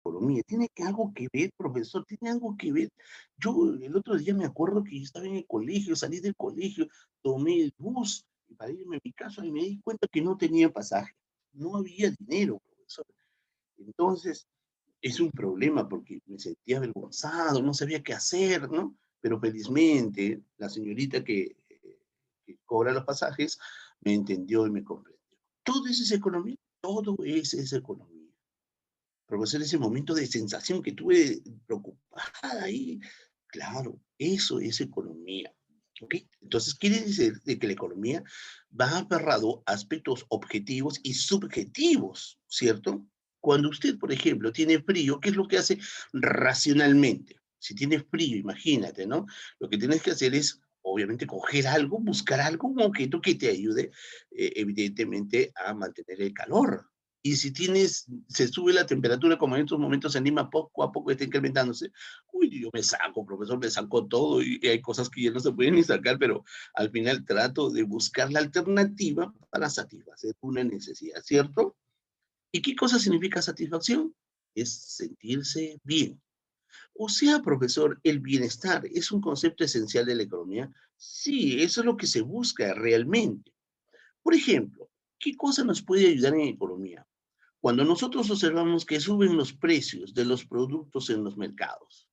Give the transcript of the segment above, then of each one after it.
economía. ¿Tiene que algo que ver, profesor? ¿Tiene algo que ver? Yo el otro día me acuerdo que yo estaba en el colegio, salí del colegio, tomé el bus y para irme a mi casa y me di cuenta que no tenía pasaje. No había dinero, profesor. Entonces, es un problema porque me sentía avergonzado, no sabía qué hacer, ¿no? Pero felizmente la señorita que cobra los pasajes me entendió y me comprendió. Todo eso es economía, todo eso es economía. Profesor, ese momento de sensación que tuve preocupada ahí, claro, eso es economía. ¿Ok? Entonces, quiere decir de que la economía va aferrado a aspectos objetivos y subjetivos, ¿cierto? Cuando usted, por ejemplo, tiene frío, ¿qué es lo que hace racionalmente? Si tiene frío, imagínate, ¿no? Lo que tienes que hacer es, obviamente, coger algo, buscar algo, un objeto que te ayude, evidentemente, a mantener el calor. Y si tienes, se sube la temperatura, como en estos momentos en Lima, poco a poco está incrementándose. Uy, yo me saco, profesor, me saco todo y hay cosas que ya no se pueden ni sacar, pero al final trato de buscar la alternativa para satisfacer una necesidad, ¿cierto? ¿Y qué cosa significa satisfacción? Es sentirse bien. O sea, profesor, el bienestar es un concepto esencial de la economía. Sí, eso es lo que se busca realmente. Por ejemplo, ¿qué cosa nos puede ayudar en economía? Cuando nosotros observamos que suben los precios de los productos en los mercados,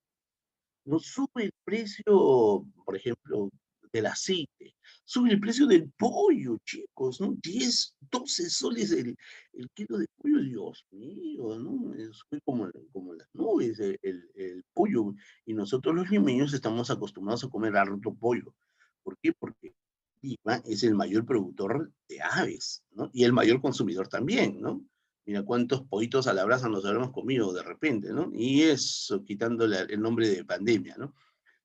nos sube el precio, por ejemplo, del aceite, sube el precio del pollo, chicos, ¿no? 10, 12 soles el kilo de pollo, Dios mío, ¿no? Sube como las nubes el pollo. Y nosotros los limeños estamos acostumbrados a comer harto pollo. ¿Por qué? Porque Lima es el mayor productor de aves, ¿no? Y el mayor consumidor también, ¿no? Mira cuántos pollitos a la brasa nos habremos comido de repente, ¿no? Y eso, quitándole el nombre de pandemia, ¿no?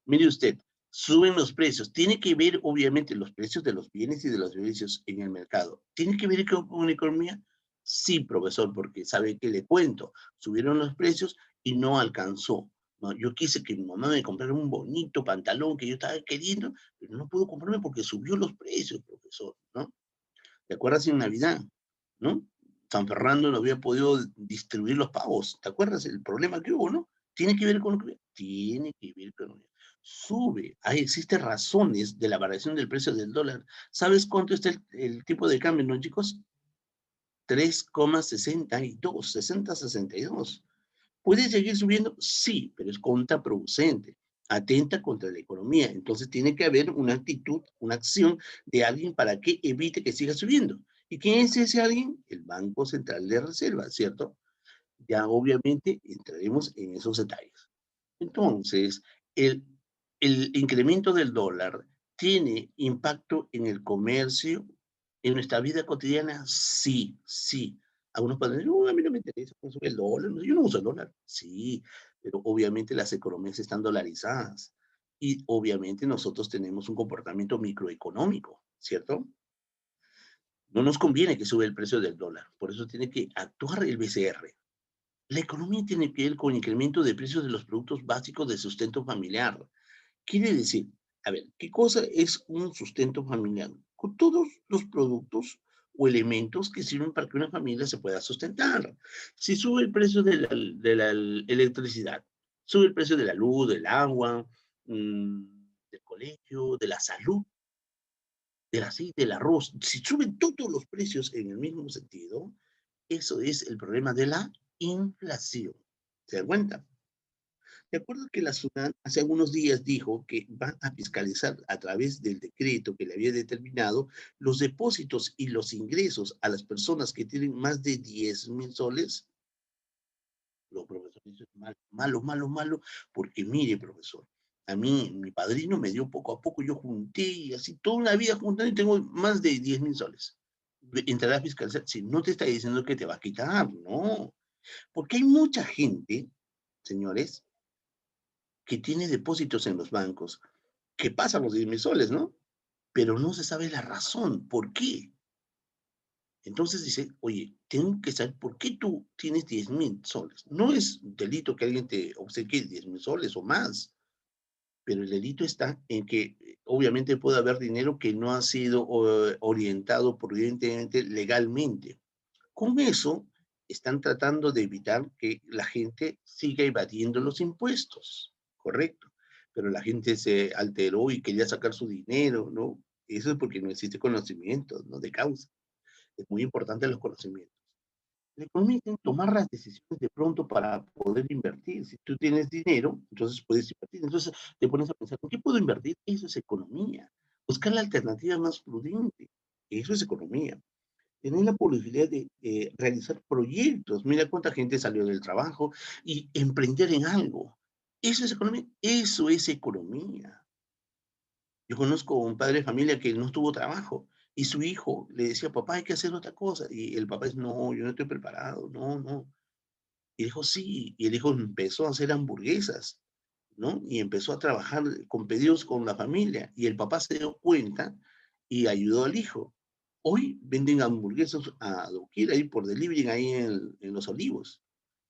Mire usted, suben los precios. Tiene que ver, obviamente, los precios de los bienes y de los servicios en el mercado. ¿Tiene que ver con la economía? Sí, profesor, porque sabe que le cuento. Subieron los precios y no alcanzó. No, yo quise que mi mamá me comprara un bonito pantalón que yo estaba queriendo, pero no pudo comprarme porque subió los precios, profesor, ¿no? ¿Te acuerdas en Navidad? ¿No? San Fernando no había podido distribuir los pavos. ¿Te acuerdas el problema que hubo, no? ¿Tiene que ver con lo que tiene que ver con sube? Ahí existen razones de la variación del precio del dólar. ¿Sabes cuánto está el tipo de cambio, no, chicos? 3,62, 60,62. ¿Puede seguir subiendo? Sí, pero es contraproducente. Atenta contra la economía. Entonces tiene que haber una actitud, una acción de alguien para que evite que siga subiendo. ¿Y quién es ese alguien? El Banco Central de Reserva, ¿cierto? Ya obviamente entraremos en esos detalles. Entonces, el, el incremento del dólar tiene impacto en el comercio, en nuestra vida cotidiana, sí, sí. Algunos pueden decir, no, a mí no me interesa consumir el dólar, no, yo no uso el dólar. Sí, pero obviamente las economías están dolarizadas y obviamente nosotros tenemos un comportamiento microeconómico, ¿cierto? No nos conviene que sube el precio del dólar, por eso tiene que actuar el BCR. La economía tiene que ver con el incremento de precios de los productos básicos de sustento familiar. Quiere decir, a ver, ¿qué cosa es un sustento familiar? Con todos los productos o elementos que sirven para que una familia se pueda sustentar. Si sube el precio de la electricidad, sube el precio de la luz, del agua, del colegio, de la salud, del aceite, del arroz, si suben todos los precios en el mismo sentido, eso es el problema de la inflación. ¿Se dan cuenta? De acuerdo que la SUNAT hace algunos días dijo que va a fiscalizar a través del decreto que le había determinado los depósitos y los ingresos a las personas que tienen más de 10,000 soles. Los profesores dicen malo, malo, malo, malo, porque mire, profesor, a mí mi padrino me dio poco a poco, yo junté y así toda una vida juntando y tengo más de 10,000 soles. Entrará a fiscalizar, si no te está diciendo que te va a quitar, no, porque hay mucha gente, señores, que tiene depósitos en los bancos, que pasan los 10,000 soles, ¿no? Pero no se sabe la razón, ¿por qué? Entonces dice, oye, tengo que saber por qué tú tienes 10,000 soles. No es delito que alguien te obsequie 10,000 soles o más, pero el delito está en que obviamente puede haber dinero que no ha sido orientado prudentemente legalmente. Con eso, están tratando de evitar que la gente siga evadiendo los impuestos, correcto. Pero la gente se alteró y quería sacar su dinero, ¿no? Eso es porque no existe conocimiento, ¿no? De causa. Es muy importante los conocimientos. La economía tiene que tomar las decisiones de pronto para poder invertir. Si tú tienes dinero, entonces puedes invertir. Entonces te pones a pensar, ¿en qué puedo invertir? Eso es economía. Buscar la alternativa más prudente. Eso es economía. Tener la posibilidad de realizar proyectos. Mira cuánta gente salió del trabajo y emprender en algo. Eso es economía. Eso es economía. Yo conozco un padre de familia que no tuvo trabajo y su hijo le decía, papá, hay que hacer otra cosa. Y el papá es, no, yo no estoy preparado, no, no. Y dijo, sí. Y el hijo empezó a hacer hamburguesas, ¿no? Y empezó a trabajar con pedidos con la familia. Y el papá se dio cuenta y ayudó al hijo. Hoy venden hamburguesas a doquier ahí por delivery ahí en Los Olivos.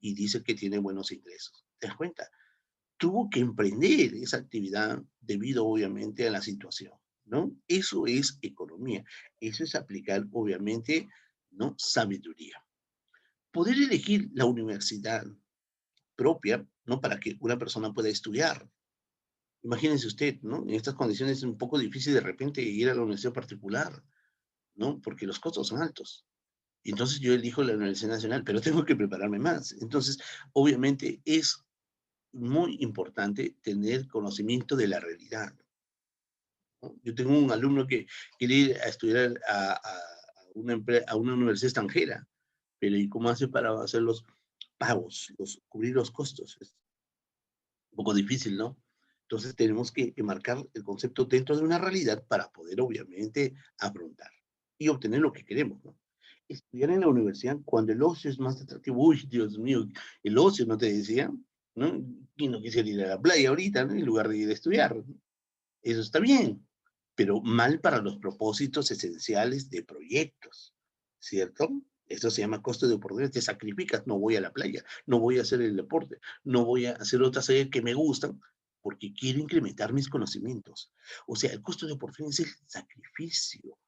Y dice que tiene buenos ingresos. ¿Te das cuenta? Tuvo que emprender esa actividad debido obviamente a la situación, ¿no? Eso es economía. Eso es aplicar obviamente, ¿no? Sabiduría. Poder elegir la universidad propia, ¿no? Para que una persona pueda estudiar. Imagínense usted, ¿no? En estas condiciones es un poco difícil de repente ir a la universidad particular, ¿no? Porque los costos son altos. Y entonces yo elijo la Universidad Nacional, pero tengo que prepararme más. Entonces, obviamente es muy importante tener conocimiento de la realidad, ¿no? Yo tengo un alumno que quiere ir a estudiar a una universidad extranjera, pero ¿y cómo hace para hacer los pagos, cubrir los costos? Un poco difícil, ¿no? Entonces tenemos que marcar el concepto dentro de una realidad para poder obviamente afrontar y obtener lo que queremos, ¿no? Estudiar en la universidad cuando el ocio es más atractivo. Uy, Dios mío, el ocio, ¿no te decía? ¿No? ¿Quién no quisiera ir a la playa ahorita, ¿no? En lugar de ir a estudiar, ¿no? Eso está bien, pero mal para los propósitos esenciales de proyectos, ¿cierto? Esto se llama costo de oportunidad. Te sacrificas, no voy a la playa, no voy a hacer el deporte, no voy a hacer otras series que me gustan porque quiero incrementar mis conocimientos. O sea, el costo de oportunidad es el sacrificio.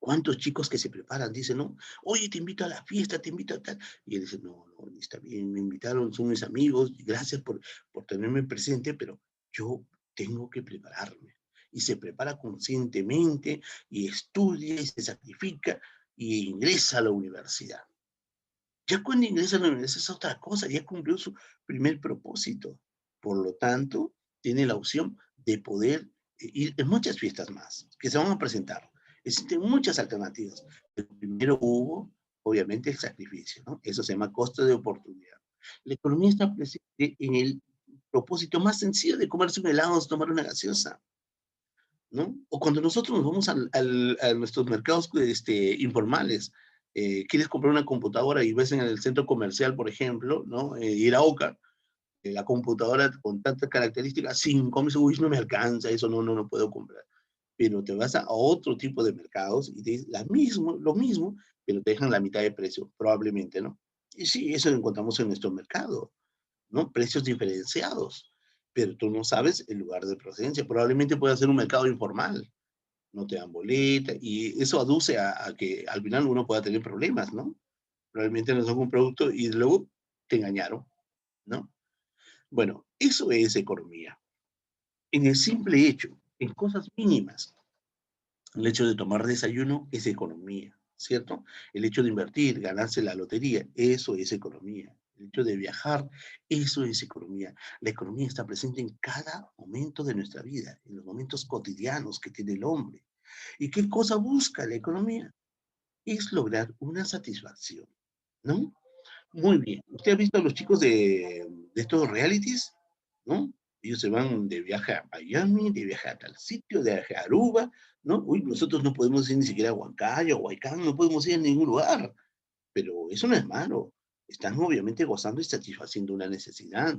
¿Cuántos chicos que se preparan dicen, no, oye, te invito a la fiesta, te invito a tal? Y él dice, no, no, está bien, me invitaron, son mis amigos, gracias por tenerme presente, pero yo tengo que prepararme. Y se prepara conscientemente y estudia y se sacrifica y ingresa a la universidad. Ya cuando ingresa a la universidad es otra cosa, ya cumplió su primer propósito. Por lo tanto, tiene la opción de poder ir en muchas fiestas más que se van a presentar. Existen muchas alternativas. Pero primero hubo, obviamente, el sacrificio, ¿no? Eso se llama costo de oportunidad. La economía está presente en el propósito más sencillo de comerse un helado o tomar una gaseosa, ¿no? O cuando nosotros nos vamos a nuestros mercados informales, quieres comprar una computadora y ves en el centro comercial, por ejemplo, ¿no? Ir a Oca, la computadora con tantas características, 5.000, uy, no me alcanza, eso no, no, no puedo comprar. Pero te vas a otro tipo de mercados y te dicen lo mismo, pero te dejan la mitad de precio, probablemente, ¿no? Y sí, eso lo encontramos en nuestro mercado, ¿no? Precios diferenciados, pero tú no sabes el lugar de procedencia. Probablemente pueda ser un mercado informal, no te dan boleta, y eso aduce a que al final uno pueda tener problemas, ¿no? Probablemente no son un producto y luego te engañaron, ¿no? Bueno, eso es economía. En el simple hecho, en cosas mínimas, el hecho de tomar desayuno es economía, ¿cierto? El hecho de invertir, ganarse la lotería, eso es economía. El hecho de viajar, eso es economía. La economía está presente en cada momento de nuestra vida, en los momentos cotidianos que tiene el hombre. ¿Y qué cosa busca la economía? Es lograr una satisfacción, ¿no? Muy bien. ¿Usted ha visto a los chicos de estos realities? ¿No? Ellos se van de viaje a Miami, de viaje a tal sitio, de viaje a Aruba, ¿no? Uy, nosotros no podemos ir ni siquiera a Huancayo, a Huaycán, no podemos ir a ningún lugar, pero eso no es malo. Están obviamente gozando y satisfaciendo una necesidad,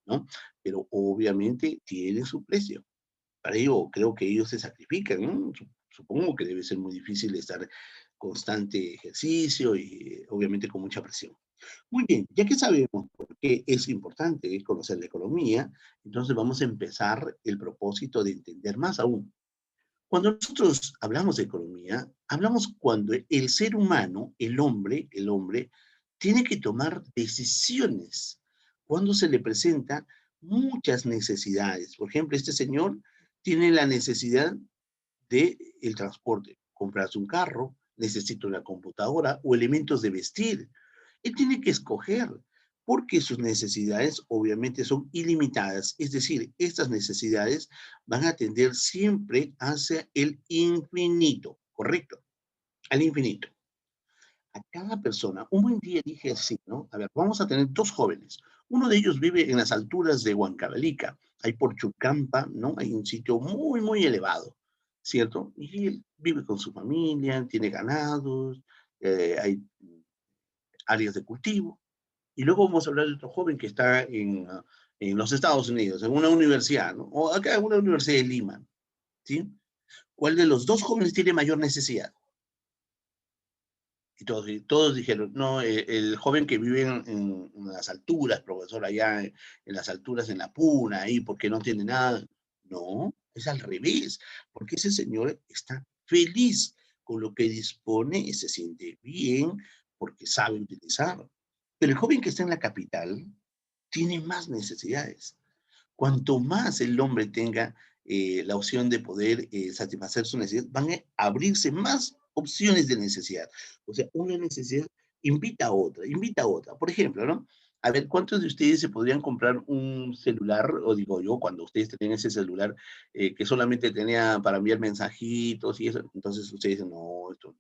¿no? Pero obviamente tiene su precio. Para ello creo que ellos se sacrifican, ¿no? Supongo que debe ser muy difícil estar constante ejercicio y obviamente con mucha presión. Muy bien, ya que sabemos por qué es importante conocer la economía, entonces vamos a empezar el propósito de entender más aún. Cuando nosotros hablamos de economía, hablamos cuando el ser humano, el hombre, tiene que tomar decisiones cuando se le presentan muchas necesidades. Por ejemplo, este señor tiene la necesidad de el transporte, comprarse un carro, necesita una computadora o elementos de vestir. Él tiene que escoger porque sus necesidades obviamente son ilimitadas, es decir, estas necesidades van a tender siempre hacia el infinito, ¿correcto? Al infinito. A cada persona, un buen día dije así, ¿no? A ver, vamos a tener dos jóvenes. Uno de ellos vive en las alturas de Huancavelica, ahí por Chucampa, ¿no? Hay un sitio muy, muy elevado, ¿cierto? Y él vive con su familia, tiene ganados, hay áreas de cultivo. Y luego vamos a hablar de otro joven que está en los Estados Unidos, en una universidad, ¿no? O acá en una universidad de Lima, ¿sí? ¿Cuál de los dos jóvenes tiene mayor necesidad? Y todos dijeron, no, el joven que vive en las alturas, profesor, allá en las alturas, en la puna, ahí, porque no tiene nada. No, es al revés, porque ese señor está feliz con lo que dispone y se siente bien porque sabe utilizar. Pero el joven que está en la capital tiene más necesidades. Cuanto más el hombre tenga la opción de poder satisfacer su necesidad, van a abrirse más opciones de necesidad. O sea, una necesidad invita a otra, invita a otra. Por ejemplo, ¿no? A ver, ¿cuántos de ustedes se podrían comprar un celular, o digo yo, cuando ustedes tenían ese celular que solamente tenía para enviar mensajitos y eso? Entonces ustedes dicen, no, esto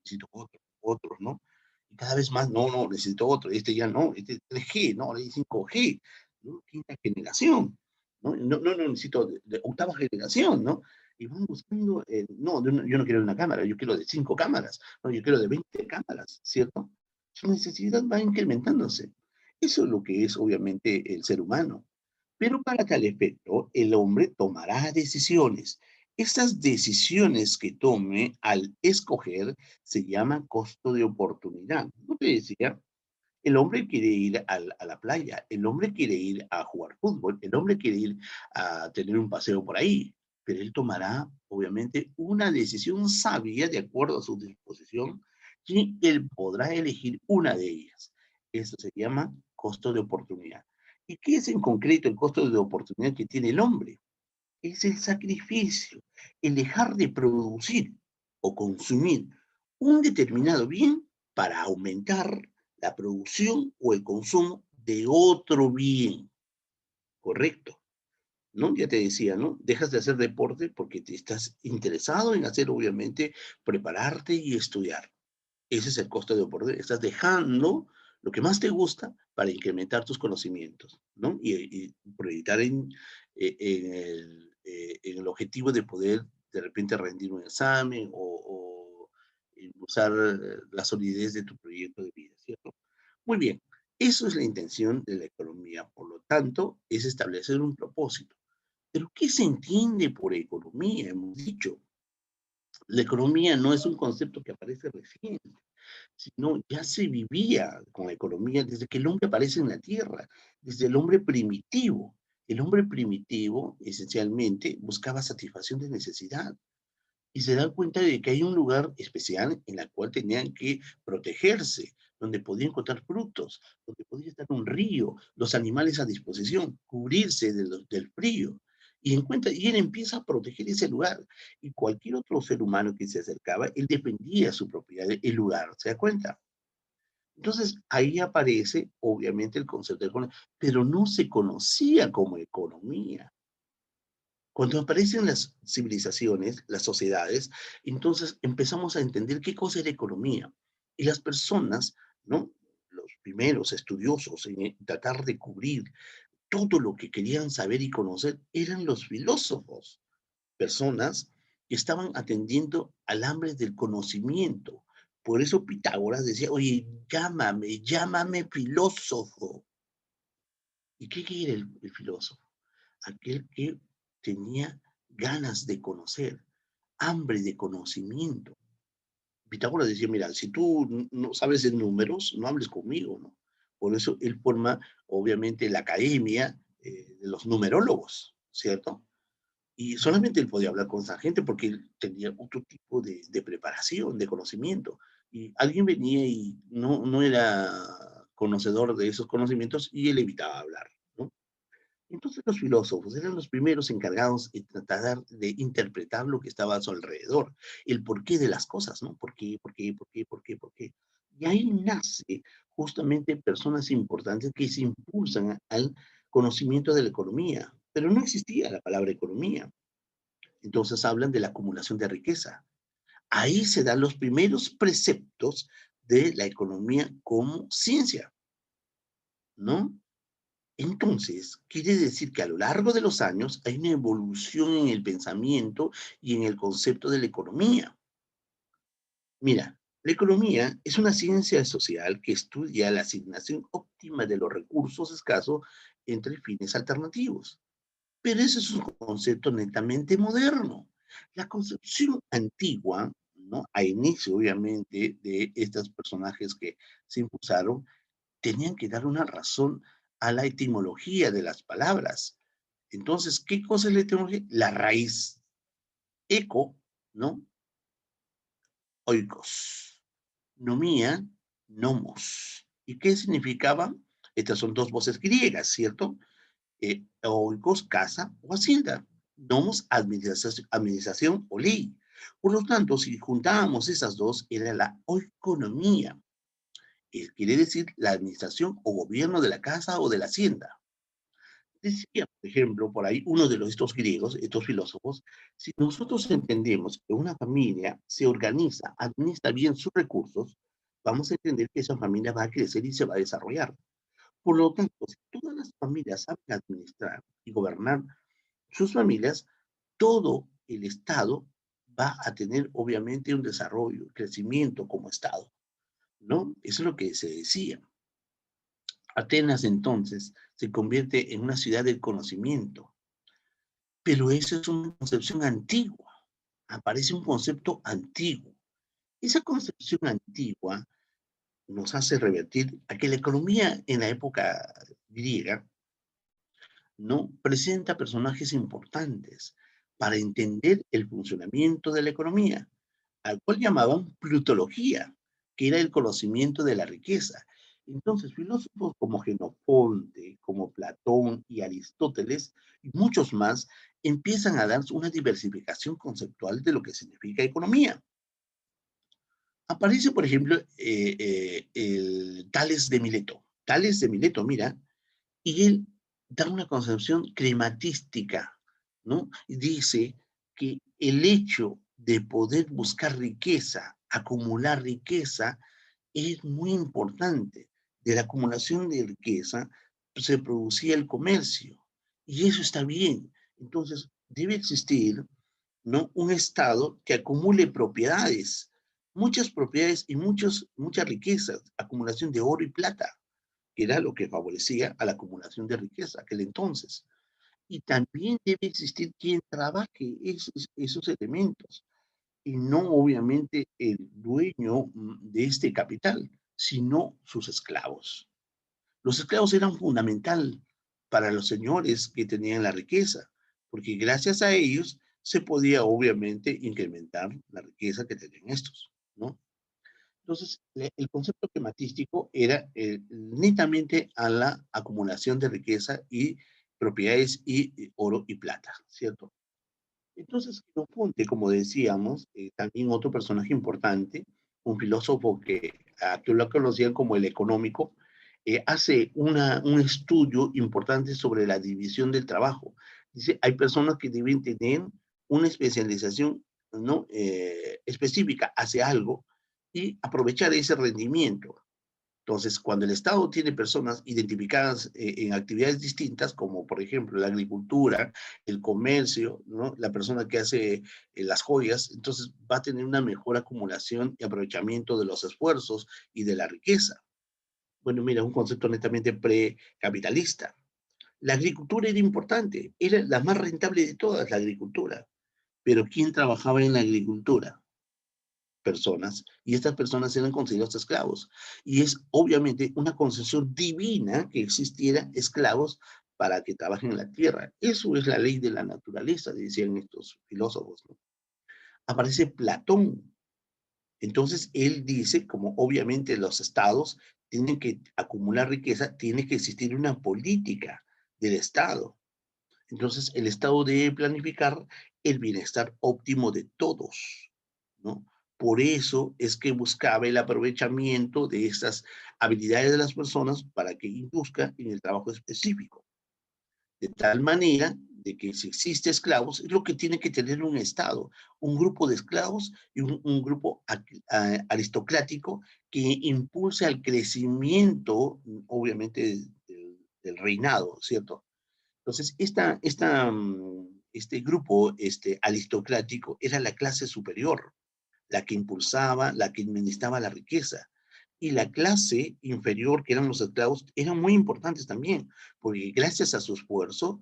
necesito otro, otros, ¿no? Y cada vez más, no, no, necesito otro, este ya no, este es 3G, no, ahora es 5G, ¿no? Quinta generación, ¿no? No, no, no necesito de octava generación, ¿no? Y van buscando, no, yo no quiero una cámara, yo quiero de 5 cámaras, no, yo quiero de 20 cámaras, ¿cierto? Su necesidad va incrementándose. Eso es lo que es, obviamente, el ser humano. Pero para tal efecto, el hombre tomará decisiones. Estas decisiones que tome al escoger se llaman costo de oportunidad. ¿No te decía? El hombre quiere ir a la playa, el hombre quiere ir a jugar fútbol, el hombre quiere ir a tener un paseo por ahí, pero él tomará, obviamente, una decisión sabia de acuerdo a su disposición y él podrá elegir una de ellas. Eso se llama costo de oportunidad. ¿Y qué es en concreto el costo de oportunidad que tiene el hombre? Es el sacrificio, el dejar de producir o consumir un determinado bien para aumentar la producción o el consumo de otro bien, ¿correcto? ¿No? Ya te decía, ¿no? Dejas de hacer deporte porque te estás interesado en hacer, obviamente, prepararte y estudiar. Ese es el costo de oportunidad. Estás dejando lo que más te gusta para incrementar tus conocimientos, ¿no? Y proyectar en el objetivo de poder de repente rendir un examen o impulsar la solidez de tu proyecto de vida, ¿cierto? Muy bien, eso es la intención de la economía. Por lo tanto, es establecer un propósito. Pero ¿qué se entiende por economía? Hemos dicho, la economía no es un concepto que aparece recién, sino ya se vivía con la economía desde que el hombre aparece en la tierra, desde el hombre primitivo. El hombre primitivo, esencialmente, buscaba satisfacción de necesidad y se da cuenta de que hay un lugar especial en el cual tenían que protegerse, donde podían encontrar frutos, donde podía estar un río, los animales a disposición, cubrirse del frío. Y él empieza a proteger ese lugar. Y cualquier otro ser humano que se acercaba, él defendía su propiedad, el lugar. ¿Se da cuenta? Entonces, ahí aparece, obviamente, el concepto de economía, pero no se conocía como economía. Cuando aparecen las civilizaciones, las sociedades, entonces empezamos a entender qué cosa era economía. Y las personas, ¿no? Los primeros estudiosos en tratar de cubrir todo lo que querían saber y conocer eran los filósofos, personas que estaban atendiendo al hambre del conocimiento. Por eso Pitágoras decía, oye, llámame, llámame filósofo. ¿Y qué era el filósofo? Aquel que tenía ganas de conocer, hambre de conocimiento. Pitágoras decía, mira, si tú no sabes de números, no hables conmigo, ¿no? Por eso él forma, obviamente, la academia de los numerólogos, ¿cierto? Y solamente él podía hablar con esa gente porque él tenía otro tipo de preparación, de conocimiento. Y alguien venía y no era conocedor de esos conocimientos y él evitaba hablar, ¿no? Entonces los filósofos eran los primeros encargados de tratar de interpretar lo que estaba a su alrededor, el porqué de las cosas, ¿no? ¿Por qué? ¿Por qué? ¿Por qué? ¿Por qué? ¿Por qué? Y ahí nace justamente personas importantes que se impulsan al conocimiento de la economía, pero no existía la palabra economía. Entonces hablan de la acumulación de riqueza. Ahí se dan los primeros preceptos de la economía como ciencia, ¿no? Entonces, quiere decir que a lo largo de los años hay una evolución en el pensamiento y en el concepto de la economía. Mira, la economía es una ciencia social que estudia la asignación óptima de los recursos escasos entre fines alternativos. Pero ese es un concepto netamente moderno. La concepción antigua, ¿no? A inicio, obviamente, de estos personajes que se impulsaron, tenían que dar una razón a la etimología de las palabras. Entonces, ¿qué cosa es la etimología? La raíz. Eco, ¿no? Oikos. Nomía, nomos. ¿Y qué significaba? Estas son dos voces griegas, ¿cierto? Oikos, casa o hacienda. Nomos, administración o ley. Por lo tanto, si juntábamos esas dos, era la oikonomía. Quiere decir la administración o gobierno de la casa o de la hacienda. Decía, por ejemplo, por ahí uno de estos griegos, estos filósofos, si nosotros entendemos que una familia se organiza, administra bien sus recursos, vamos a entender que esa familia va a crecer y se va a desarrollar. Por lo tanto, si todas las familias saben administrar y gobernar sus familias, todo el Estado va a tener obviamente un desarrollo, crecimiento como Estado, ¿no? Eso es lo que se decía. Atenas entonces se convierte en una ciudad del conocimiento, pero eso es una concepción antigua, aparece un concepto antiguo. Esa concepción antigua nos hace revertir a que la economía en la época griega no presenta personajes importantes para entender el funcionamiento de la economía, al cual llamaban plutología, que era el conocimiento de la riqueza. Entonces, filósofos como Genofonte, como Platón y Aristóteles, y muchos más, empiezan a dar una diversificación conceptual de lo que significa economía. Aparece, por ejemplo, el Tales de Mileto. Tales de Mileto, mira, y él da una concepción crematística, ¿no? Y dice que el hecho de poder buscar riqueza, acumular riqueza, es muy importante. De la acumulación de riqueza se producía el comercio, y eso está bien. Entonces, debe existir, ¿no? Un Estado que acumule propiedades, muchas propiedades y muchas riquezas, acumulación de oro y plata, que era lo que favorecía a la acumulación de riqueza aquel entonces. Y también debe existir quien trabaje esos elementos, y no obviamente el dueño de este capital, sino sus esclavos. Los esclavos eran fundamental para los señores que tenían la riqueza, porque gracias a ellos se podía obviamente incrementar la riqueza que tenían estos, ¿no? Entonces, el concepto quematístico era netamente a la acumulación de riqueza y propiedades y oro y plata, ¿cierto? Entonces, Xenofonte, como decíamos, también otro personaje importante, un filósofo que lo conocían como el económico, hace un estudio importante sobre la división del trabajo. Dice, hay personas que deben tener una especialización, ¿no? Específica hacia algo y aprovechar ese rendimiento. Entonces, cuando el Estado tiene personas identificadas en actividades distintas, como por ejemplo la agricultura, el comercio, ¿no? La persona que hace las joyas, entonces va a tener una mejor acumulación y aprovechamiento de los esfuerzos y de la riqueza. Bueno, mira, un concepto netamente precapitalista. La agricultura era importante, era la más rentable de todas, la agricultura. Pero ¿quién trabajaba en la agricultura? Personas, y estas personas eran considerados esclavos. Y es obviamente una concesión divina que existiera esclavos para que trabajen en la tierra. Eso es la ley de la naturaleza, decían estos filósofos, ¿no? Aparece Platón. Entonces, él dice, como obviamente los estados tienen que acumular riqueza, tiene que existir una política del Estado. Entonces, el Estado debe planificar el bienestar óptimo de todos, ¿no? Por eso es que buscaba el aprovechamiento de estas habilidades de las personas para que induzca en el trabajo específico. De tal manera de que si existe esclavos, es lo que tiene que tener un Estado, un grupo de esclavos y un grupo aristocrático que impulse al crecimiento, obviamente, del reinado, ¿cierto? Entonces, este grupo aristocrático era la clase superior, la que impulsaba, la que administraba la riqueza. Y la clase inferior, que eran los esclavos, eran muy importantes también, porque gracias a su esfuerzo,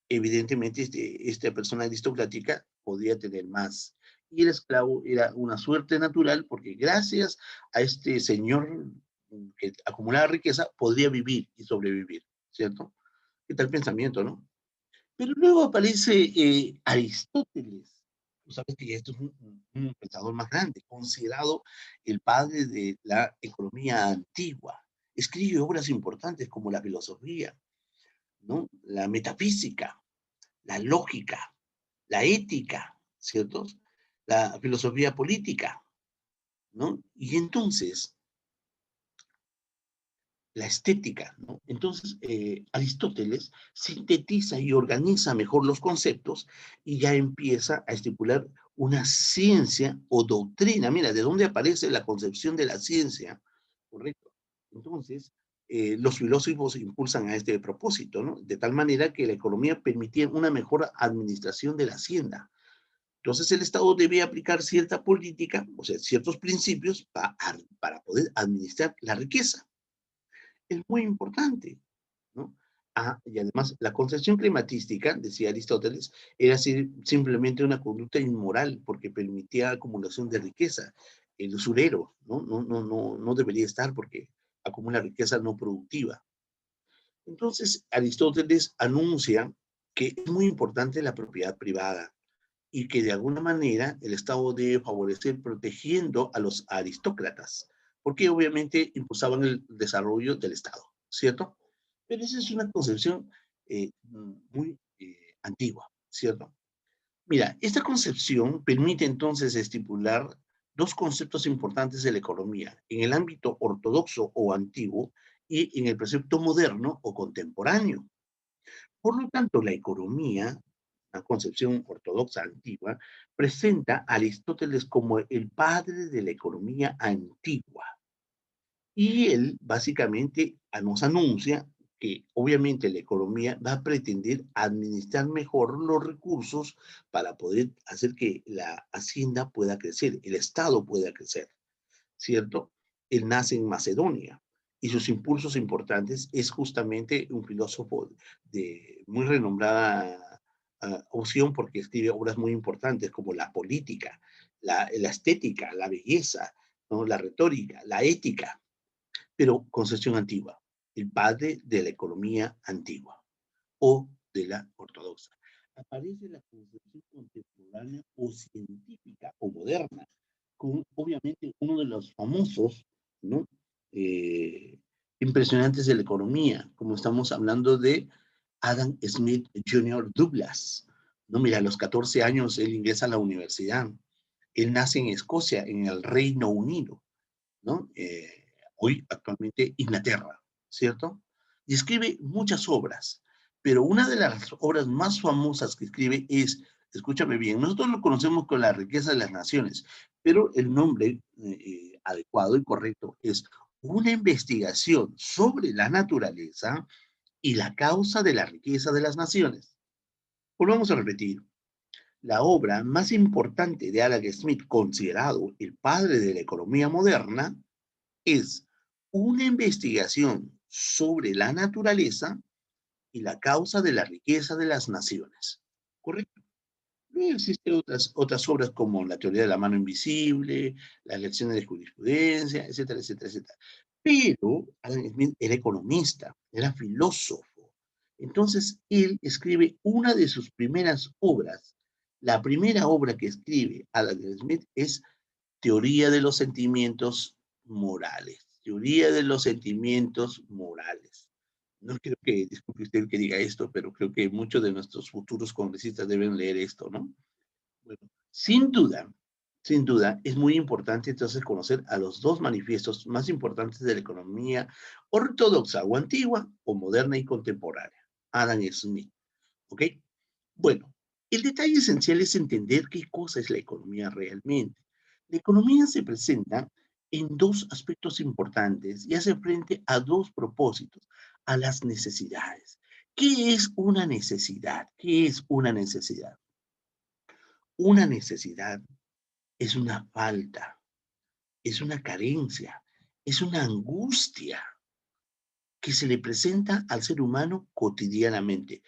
evidentemente esta persona aristocrática podía tener más. Y el esclavo era una suerte natural, porque gracias a este señor que acumulaba riqueza, podría vivir y sobrevivir, ¿cierto? ¿Qué tal pensamiento, no? Pero luego aparece Aristóteles. Tú sabes que esto es un pensador más grande, considerado el padre de la economía antigua. Escribe obras importantes como la filosofía, ¿no? La metafísica, la lógica, la ética, ¿cierto? La filosofía política, ¿no? Y entonces, la estética, ¿no? Entonces, Aristóteles sintetiza y organiza mejor los conceptos y ya empieza a estipular una ciencia o doctrina. Mira, ¿de dónde aparece la concepción de la ciencia? Correcto. Entonces, los filósofos impulsan a este propósito, ¿no? De tal manera que la economía permitía una mejor administración de la hacienda. Entonces, el Estado debe aplicar cierta política, o sea, ciertos principios para poder administrar la riqueza. Es muy importante, ¿no? Y además, la concepción climatística, decía Aristóteles, era simplemente una conducta inmoral porque permitía acumulación de riqueza. El usurero, ¿no? No debería estar porque acumula riqueza no productiva. Entonces, Aristóteles anuncia que es muy importante la propiedad privada y que de alguna manera el Estado debe favorecer protegiendo a los aristócratas, porque obviamente impulsaban el desarrollo del Estado, ¿cierto? Pero esa es una concepción muy antigua, ¿cierto? Mira, esta concepción permite entonces estipular dos conceptos importantes de la economía, en el ámbito ortodoxo o antiguo y en el precepto moderno o contemporáneo. Por lo tanto, la economía, la concepción ortodoxa antigua, presenta a Aristóteles como el padre de la economía antigua. Y él básicamente nos anuncia que obviamente la economía va a pretender administrar mejor los recursos para poder hacer que la hacienda pueda crecer, el Estado pueda crecer, ¿cierto? Él nace en Macedonia y sus impulsos importantes es justamente un filósofo de muy renombrada opción porque escribe obras muy importantes como la política, la estética, la belleza, ¿no? La retórica, la ética, pero concepción antigua, el padre de la economía antigua o de la ortodoxa. Aparece la concepción contemporánea o científica o moderna, con obviamente uno de los famosos, ¿no? Eh, impresionantes de la economía, como estamos hablando de Adam Smith Jr. Douglas. ¿No? Mira, a los 14 años él ingresa a la universidad. Él nace en Escocia, en el Reino Unido, ¿no? Hoy actualmente Inglaterra, ¿cierto? Y escribe muchas obras, pero una de las obras más famosas que escribe es, escúchame bien, nosotros lo conocemos con La riqueza de las naciones, pero el nombre adecuado y correcto es una investigación sobre la naturaleza y la causa de la riqueza de las naciones. Volvamos a repetir, la obra más importante de Adam Smith, considerado el padre de la economía moderna, es una investigación sobre la naturaleza y la causa de la riqueza de las naciones. ¿Correcto? Luego existen otras obras como la teoría de la mano invisible, las lecciones de jurisprudencia, etcétera, etcétera, etcétera. Pero Adam Smith era economista, era filósofo. Entonces, él escribe una de sus primeras obras. La primera obra que escribe Adam Smith es teoría de los sentimientos morales. Teoría de los sentimientos morales. No creo que, disculpe usted que diga esto, pero creo que muchos de nuestros futuros congresistas deben leer esto, ¿no? Bueno, sin duda, es muy importante entonces conocer a los dos manifiestos más importantes de la economía ortodoxa o antigua o moderna y contemporánea. Adam Smith, ¿ok? Bueno, el detalle esencial es entender qué cosa es la economía realmente. La economía se presenta en dos aspectos importantes y hace frente a dos propósitos, a las necesidades. ¿Qué es una necesidad? ¿Qué es una necesidad? Una necesidad es una falta, es una carencia, es una angustia que se le presenta al ser humano cotidianamente.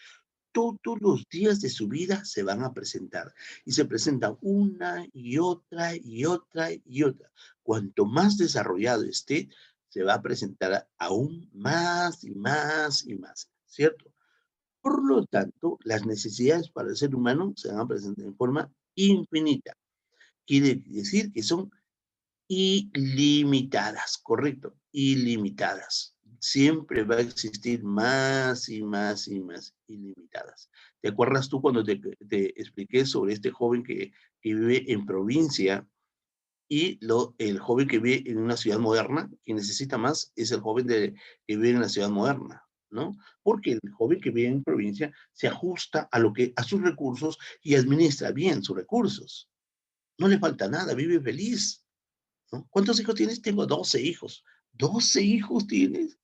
Todos los días de su vida se van a presentar y se presentan una y otra y otra y otra. Cuanto más desarrollado esté, se va a presentar aún más y más y más, ¿cierto? Por lo tanto, las necesidades para el ser humano se van a presentar en forma infinita. Quiere decir que son ilimitadas, correcto, ilimitadas. Siempre va a existir más y más y más ilimitadas. ¿Te acuerdas tú cuando te expliqué sobre este joven que vive en provincia y el joven que vive en una ciudad moderna? Quien necesita más es el joven que vive en la ciudad moderna, ¿no? Porque el joven que vive en provincia se ajusta a sus recursos y administra bien sus recursos. No le falta nada, vive feliz, ¿no? ¿Cuántos hijos tienes? Tengo 12 hijos. ¿12 hijos tienes?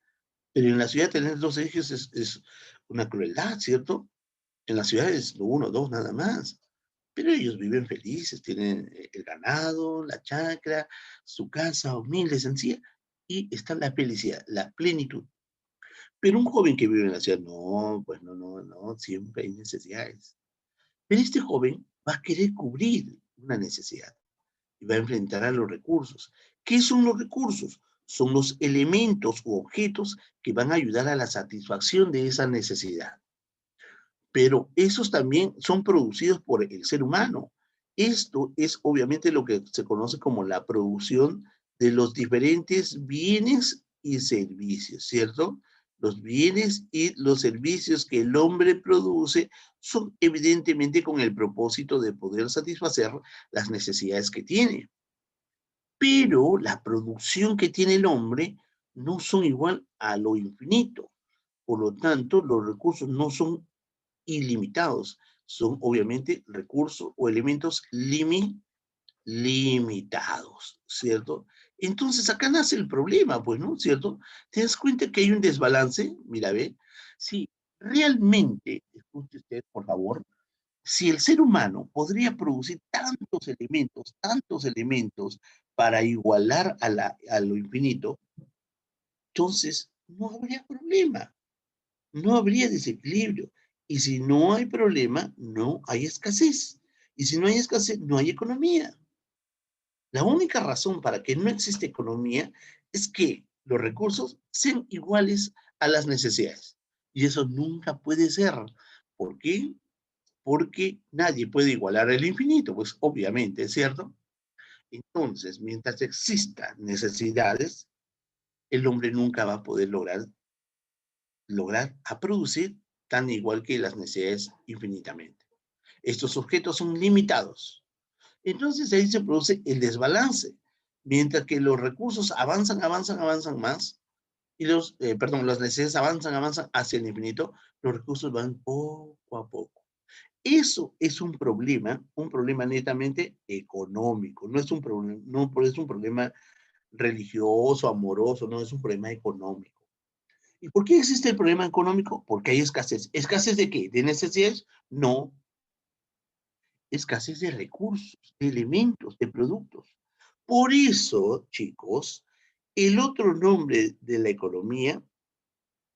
Pero en la ciudad tener 12 hijos es una crueldad, ¿cierto? En la ciudad es uno, dos, nada más. Pero ellos viven felices, tienen el ganado, la chacra, su casa humilde, sencilla, y está la felicidad, la plenitud. Pero un joven que vive en la ciudad, no, pues no, no, no, siempre hay necesidades. Pero este joven va a querer cubrir una necesidad y va a enfrentar a los recursos. ¿Qué son los recursos? Son los elementos u objetos que van a ayudar a la satisfacción de esa necesidad. Pero esos también son producidos por el ser humano. Esto es obviamente lo que se conoce como la producción de los diferentes bienes y servicios, ¿cierto? Los bienes y los servicios que el hombre produce son evidentemente con el propósito de poder satisfacer las necesidades que tiene. Pero la producción que tiene el hombre no son igual a lo infinito. Por lo tanto, los recursos no son ilimitados, son obviamente recursos o elementos limitados, ¿cierto? Entonces acá nace el problema, pues, ¿no? ¿Cierto? ¿Te das cuenta que hay un desbalance? Mira, ve, si realmente, escuche usted, por favor, si el ser humano podría producir tantos elementos para igualar a lo infinito, entonces no habría problema, no habría desequilibrio. Y si no hay problema, no hay escasez. Y si no hay escasez, no hay economía. La única razón para que no existe economía es que los recursos sean iguales a las necesidades. Y eso nunca puede ser. ¿Por qué? Porque nadie puede igualar el infinito, pues obviamente, ¿cierto? Entonces, mientras existan necesidades, el hombre nunca va a poder lograr a producir tan igual que las necesidades infinitamente. Estos objetos son limitados. Entonces ahí se produce el desbalance. Mientras que los recursos avanzan más, y las necesidades avanzan hacia el infinito, los recursos van poco a poco. Eso es un problema netamente económico, no es un problema, no es un problema religioso, amoroso, no es un problema económico. ¿Y por qué existe el problema económico? Porque hay escasez. ¿Escasez de qué? ¿De necesidades? No, escasez de recursos, de elementos, de productos. Por eso, chicos, el otro nombre de la economía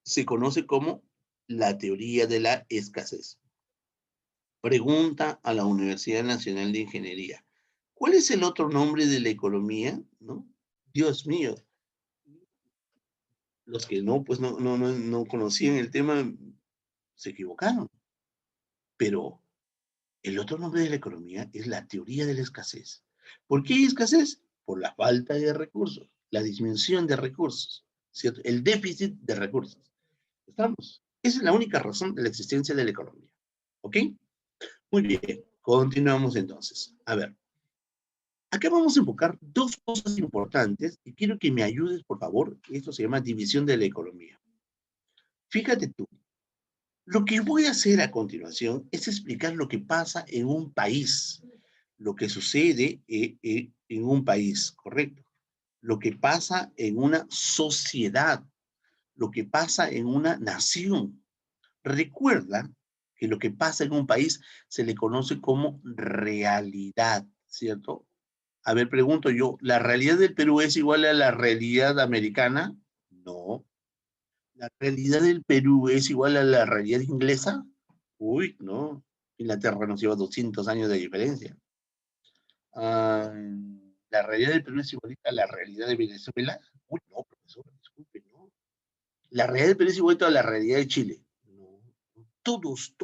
se conoce como la teoría de la escasez. Pregunta a la Universidad Nacional de Ingeniería. ¿Cuál es el otro nombre de la economía? ¿No? Dios mío, los que no, pues no conocían el tema se equivocaron. Pero el otro nombre de la economía es la teoría de la escasez. ¿Por qué hay escasez? por la falta de recursos, la disminución de recursos, ¿cierto? El déficit de recursos. ¿Estamos? Esa es la única razón de la existencia de la economía. ¿Ok? Muy bien, continuamos entonces. A ver, acá vamos a enfocar dos cosas importantes y quiero que me ayudes, por favor. Esto se llama división de la economía. Fíjate tú, lo que voy a hacer a continuación es explicar lo que pasa en un país, lo que sucede en un país, ¿correcto? Lo que pasa en una sociedad, lo que pasa en una nación. Recuerda que lo que pasa en un país se le conoce como realidad, ¿cierto? A ver, pregunto yo, ¿la realidad del Perú es igual a la realidad americana? No. ¿La realidad del Perú es igual a la realidad inglesa? Uy, no. Inglaterra nos lleva 200 años de diferencia. Ah, ¿la realidad del Perú es igualita a la realidad de Venezuela? Uy, no, profesor, disculpe, no. ¿La realidad del Perú es igualita a la realidad de Chile? No. Todos,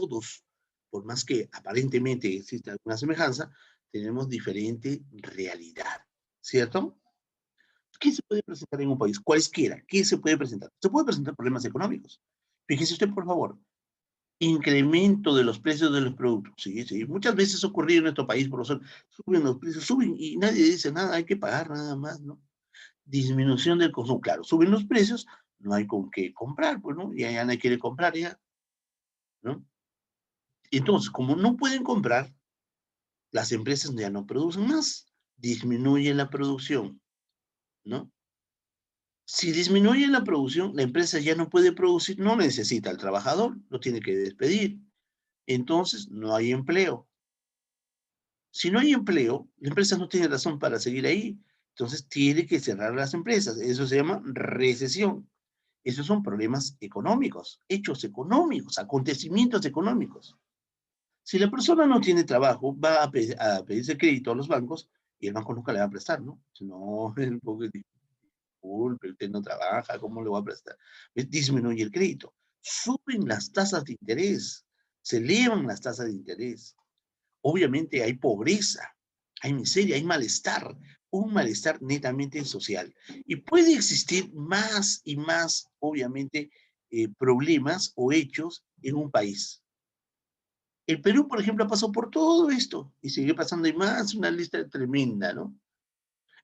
por más que aparentemente exista alguna semejanza, tenemos diferente realidad, ¿cierto? ¿Qué se puede presentar en un país? Cualesquiera, ¿qué se puede presentar? Se puede presentar problemas económicos. Fíjese usted, por favor, incremento de los precios de los productos. Sí, sí, muchas veces ha ocurrido en nuestro país, profesor, suben los precios, suben y nadie dice nada, hay que pagar nada más, ¿no? Disminución del consumo, claro, suben los precios, no hay con qué comprar, pues, ¿no? Ya nadie quiere comprar ya, ¿no? Entonces, como no pueden comprar, las empresas ya no producen más, disminuyen la producción, ¿no? Si disminuye la producción, la empresa ya no puede producir, no necesita al trabajador, lo tiene que despedir. Entonces, no hay empleo. Si no hay empleo, la empresa no tiene razón para seguir ahí. Entonces, tiene que cerrar las empresas. Eso se llama recesión. Esos son problemas económicos, hechos económicos, acontecimientos económicos. Si la persona no tiene trabajo, va a pedirse crédito a los bancos y el banco nunca le va a prestar, ¿no? Si no, el pobre disculpe, usted no trabaja, ¿cómo le va a prestar? Disminuye el crédito. Suben las tasas de interés, se elevan las tasas de interés. Obviamente hay pobreza, hay miseria, hay malestar, un malestar netamente social. Y puede existir más y más, obviamente, problemas o hechos en un país. El Perú, por ejemplo, ha pasado por todo esto y sigue pasando y más, una lista tremenda, ¿no?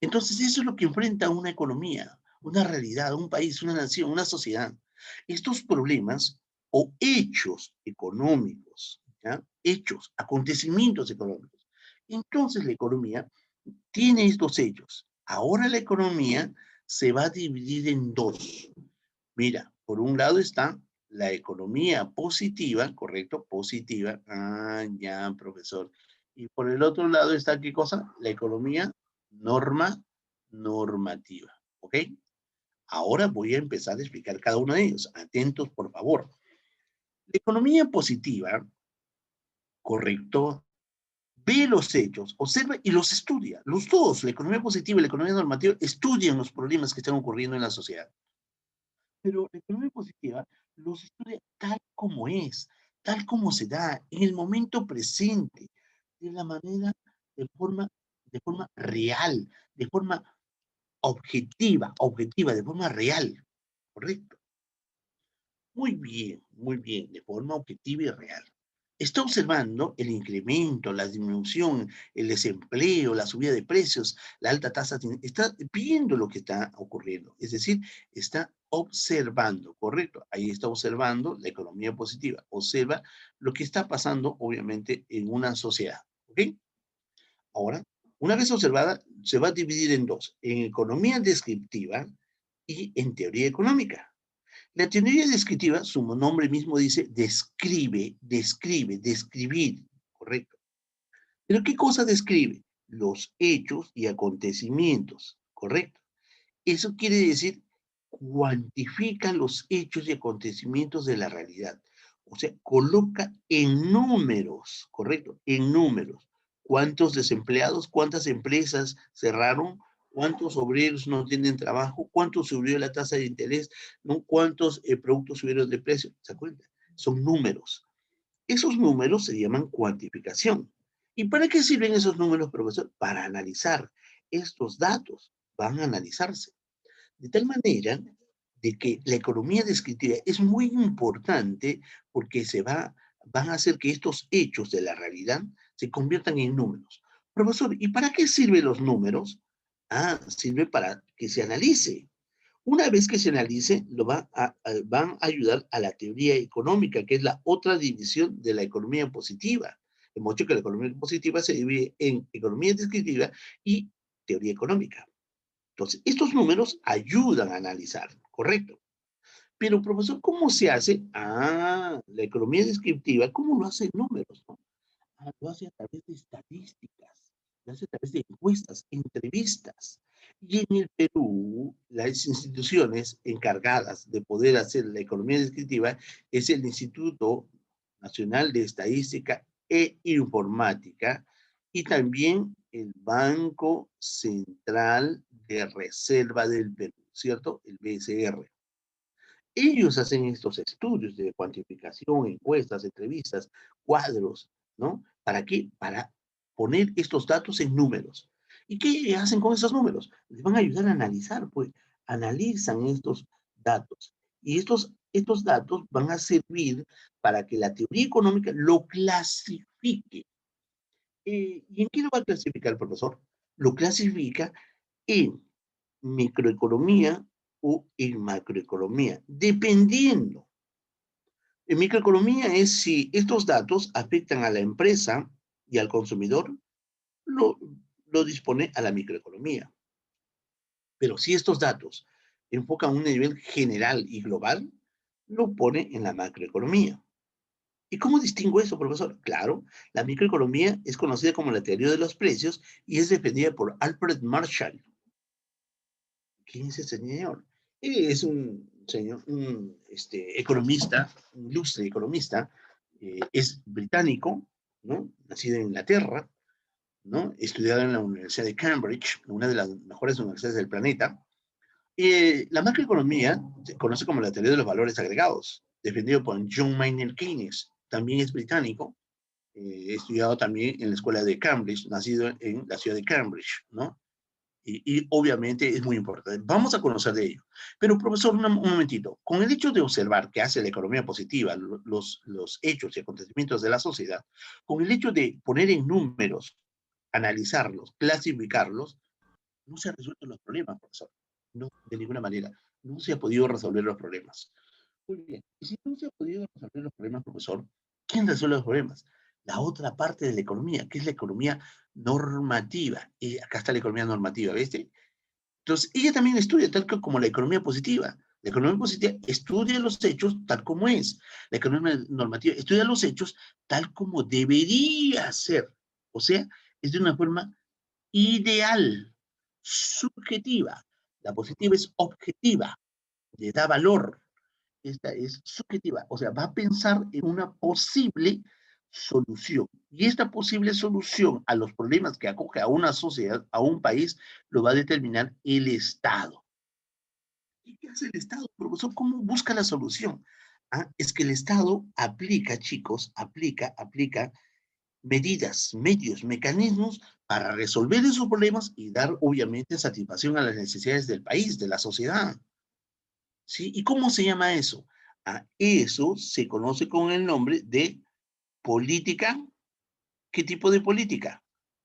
Entonces, eso es lo que enfrenta una economía, una realidad, un país, una nación, una sociedad. Estos problemas o hechos económicos, ¿ya? Hechos, acontecimientos económicos. Entonces, la economía tiene estos hechos. Ahora la economía se va a dividir en dos. Mira, por un lado está la economía positiva, ¿correcto? Positiva. Ah, ya, profesor. Y por el otro lado está, ¿qué cosa? La economía normativa. ¿Ok? Ahora voy a empezar a explicar cada uno de ellos. Atentos, por favor. La economía positiva, ¿correcto? Ve los hechos, observa y los estudia. Los dos, la economía positiva y la economía normativa, estudian los problemas que están ocurriendo en la sociedad. Pero la economía positiva los estudia tal como es, tal como se da, en el momento presente, de la manera, de forma, de forma real, de forma objetiva, de forma real, ¿correcto? Muy bien, de forma objetiva y real. Está observando el incremento, la disminución, el desempleo, la subida de precios, la alta tasa, está viendo lo que está ocurriendo, es decir, está observando, ¿correcto? Ahí está observando la economía positiva, observa lo que está pasando, obviamente, en una sociedad, ¿ok? Ahora, una vez observada, se va a dividir en dos, en economía descriptiva y en teoría económica. La teoría descriptiva, su nombre mismo dice, describir, correcto. Pero ¿qué cosa describe? Los hechos y acontecimientos, correcto. Eso quiere decir, cuantifica los hechos y acontecimientos de la realidad. O sea, coloca en números, correcto, en números. ¿Cuántos desempleados, cuántas empresas cerraron? ¿Cuántos obreros no tienen trabajo? ¿Cuánto subió la tasa de interés? ¿No? ¿Cuántos productos subieron de precio? ¿Se acuerdan? Son números. Esos números se llaman cuantificación. ¿Y para qué sirven esos números, profesor? Para analizar. estos datos van a analizarse. De tal manera de que la economía descriptiva es muy importante porque van a hacer que estos hechos de la realidad se conviertan en números. Profesor, ¿y para qué sirven los números? Sirve para que se analice. Una vez que se analice, van a ayudar a la teoría económica, que es la otra división de la economía positiva. Hemos dicho que la economía positiva se divide en economía descriptiva y teoría económica. Entonces, estos números ayudan a analizar, ¿correcto? Pero, profesor, ¿cómo se hace? La economía descriptiva, ¿cómo lo hacen números, no? Lo hace a través de estadísticas, lo hace a través de encuestas, entrevistas. Y en el Perú, las instituciones encargadas de poder hacer la economía descriptiva es el Instituto Nacional de Estadística e Informática y también el Banco Central de Reserva del Perú, ¿cierto? El BCR. Ellos hacen estos estudios de cuantificación, encuestas, entrevistas, cuadros, ¿no? ¿Para qué? Para poner estos datos en números. ¿Y qué hacen con esos números? Les van a ayudar a analizar, pues, analizan estos datos. Y estos datos van a servir para que la teoría económica lo clasifique. ¿Y en qué lo va a clasificar el profesor? Lo clasifica en microeconomía o en macroeconomía, dependiendo. En microeconomía es si estos datos afectan a la empresa y al consumidor, lo, lo dispone a la microeconomía. Pero si estos datos enfocan a un nivel general y global, lo pone en la macroeconomía. ¿Y cómo distingo eso, profesor? Claro, la microeconomía es conocida como la teoría de los precios y es defendida por Alfred Marshall. ¿Quién es ese señor? Es un señor, economista, un ilustre economista, es británico, ¿no? Nacido en Inglaterra, ¿no? Estudiado en la Universidad de Cambridge, una de las mejores universidades del planeta. La macroeconomía se conoce como la teoría de los valores agregados, defendido por John Maynard Keynes. También es británico, estudiado también en la escuela de Cambridge, nacido en la ciudad de Cambridge, ¿no? Y obviamente es muy importante. Vamos a conocer de ello. Pero, profesor, un momentito. Con el hecho de observar que hace la economía positiva, los hechos y acontecimientos de la sociedad, con el hecho de poner en números, analizarlos, clasificarlos, no se han resuelto los problemas, profesor. No, de ninguna manera. No se ha podido resolver los problemas. Muy bien. Y si no se ha podido resolver los problemas, profesor, ¿quién resuelve los problemas? La otra parte de la economía, que es la economía normativa. Y acá está la economía normativa, ¿viste? Entonces, ella también estudia tal como la economía positiva. La economía positiva estudia los hechos tal como es. La economía normativa estudia los hechos tal como debería ser. O sea, es de una forma ideal, subjetiva. La positiva es objetiva, le da valor. Esta es subjetiva, o sea, va a pensar en una posible solución. Y esta posible solución a los problemas que acoge a una sociedad, a un país, lo va a determinar el Estado. ¿Y qué hace el Estado, profesor? ¿Cómo busca la solución? Es que el Estado aplica, chicos, aplica medidas, medios, mecanismos para resolver esos problemas y dar, obviamente, satisfacción a las necesidades del país, de la sociedad. ¿Sí? ¿Y cómo se llama eso? Eso se conoce con el nombre de política. ¿Qué tipo de política?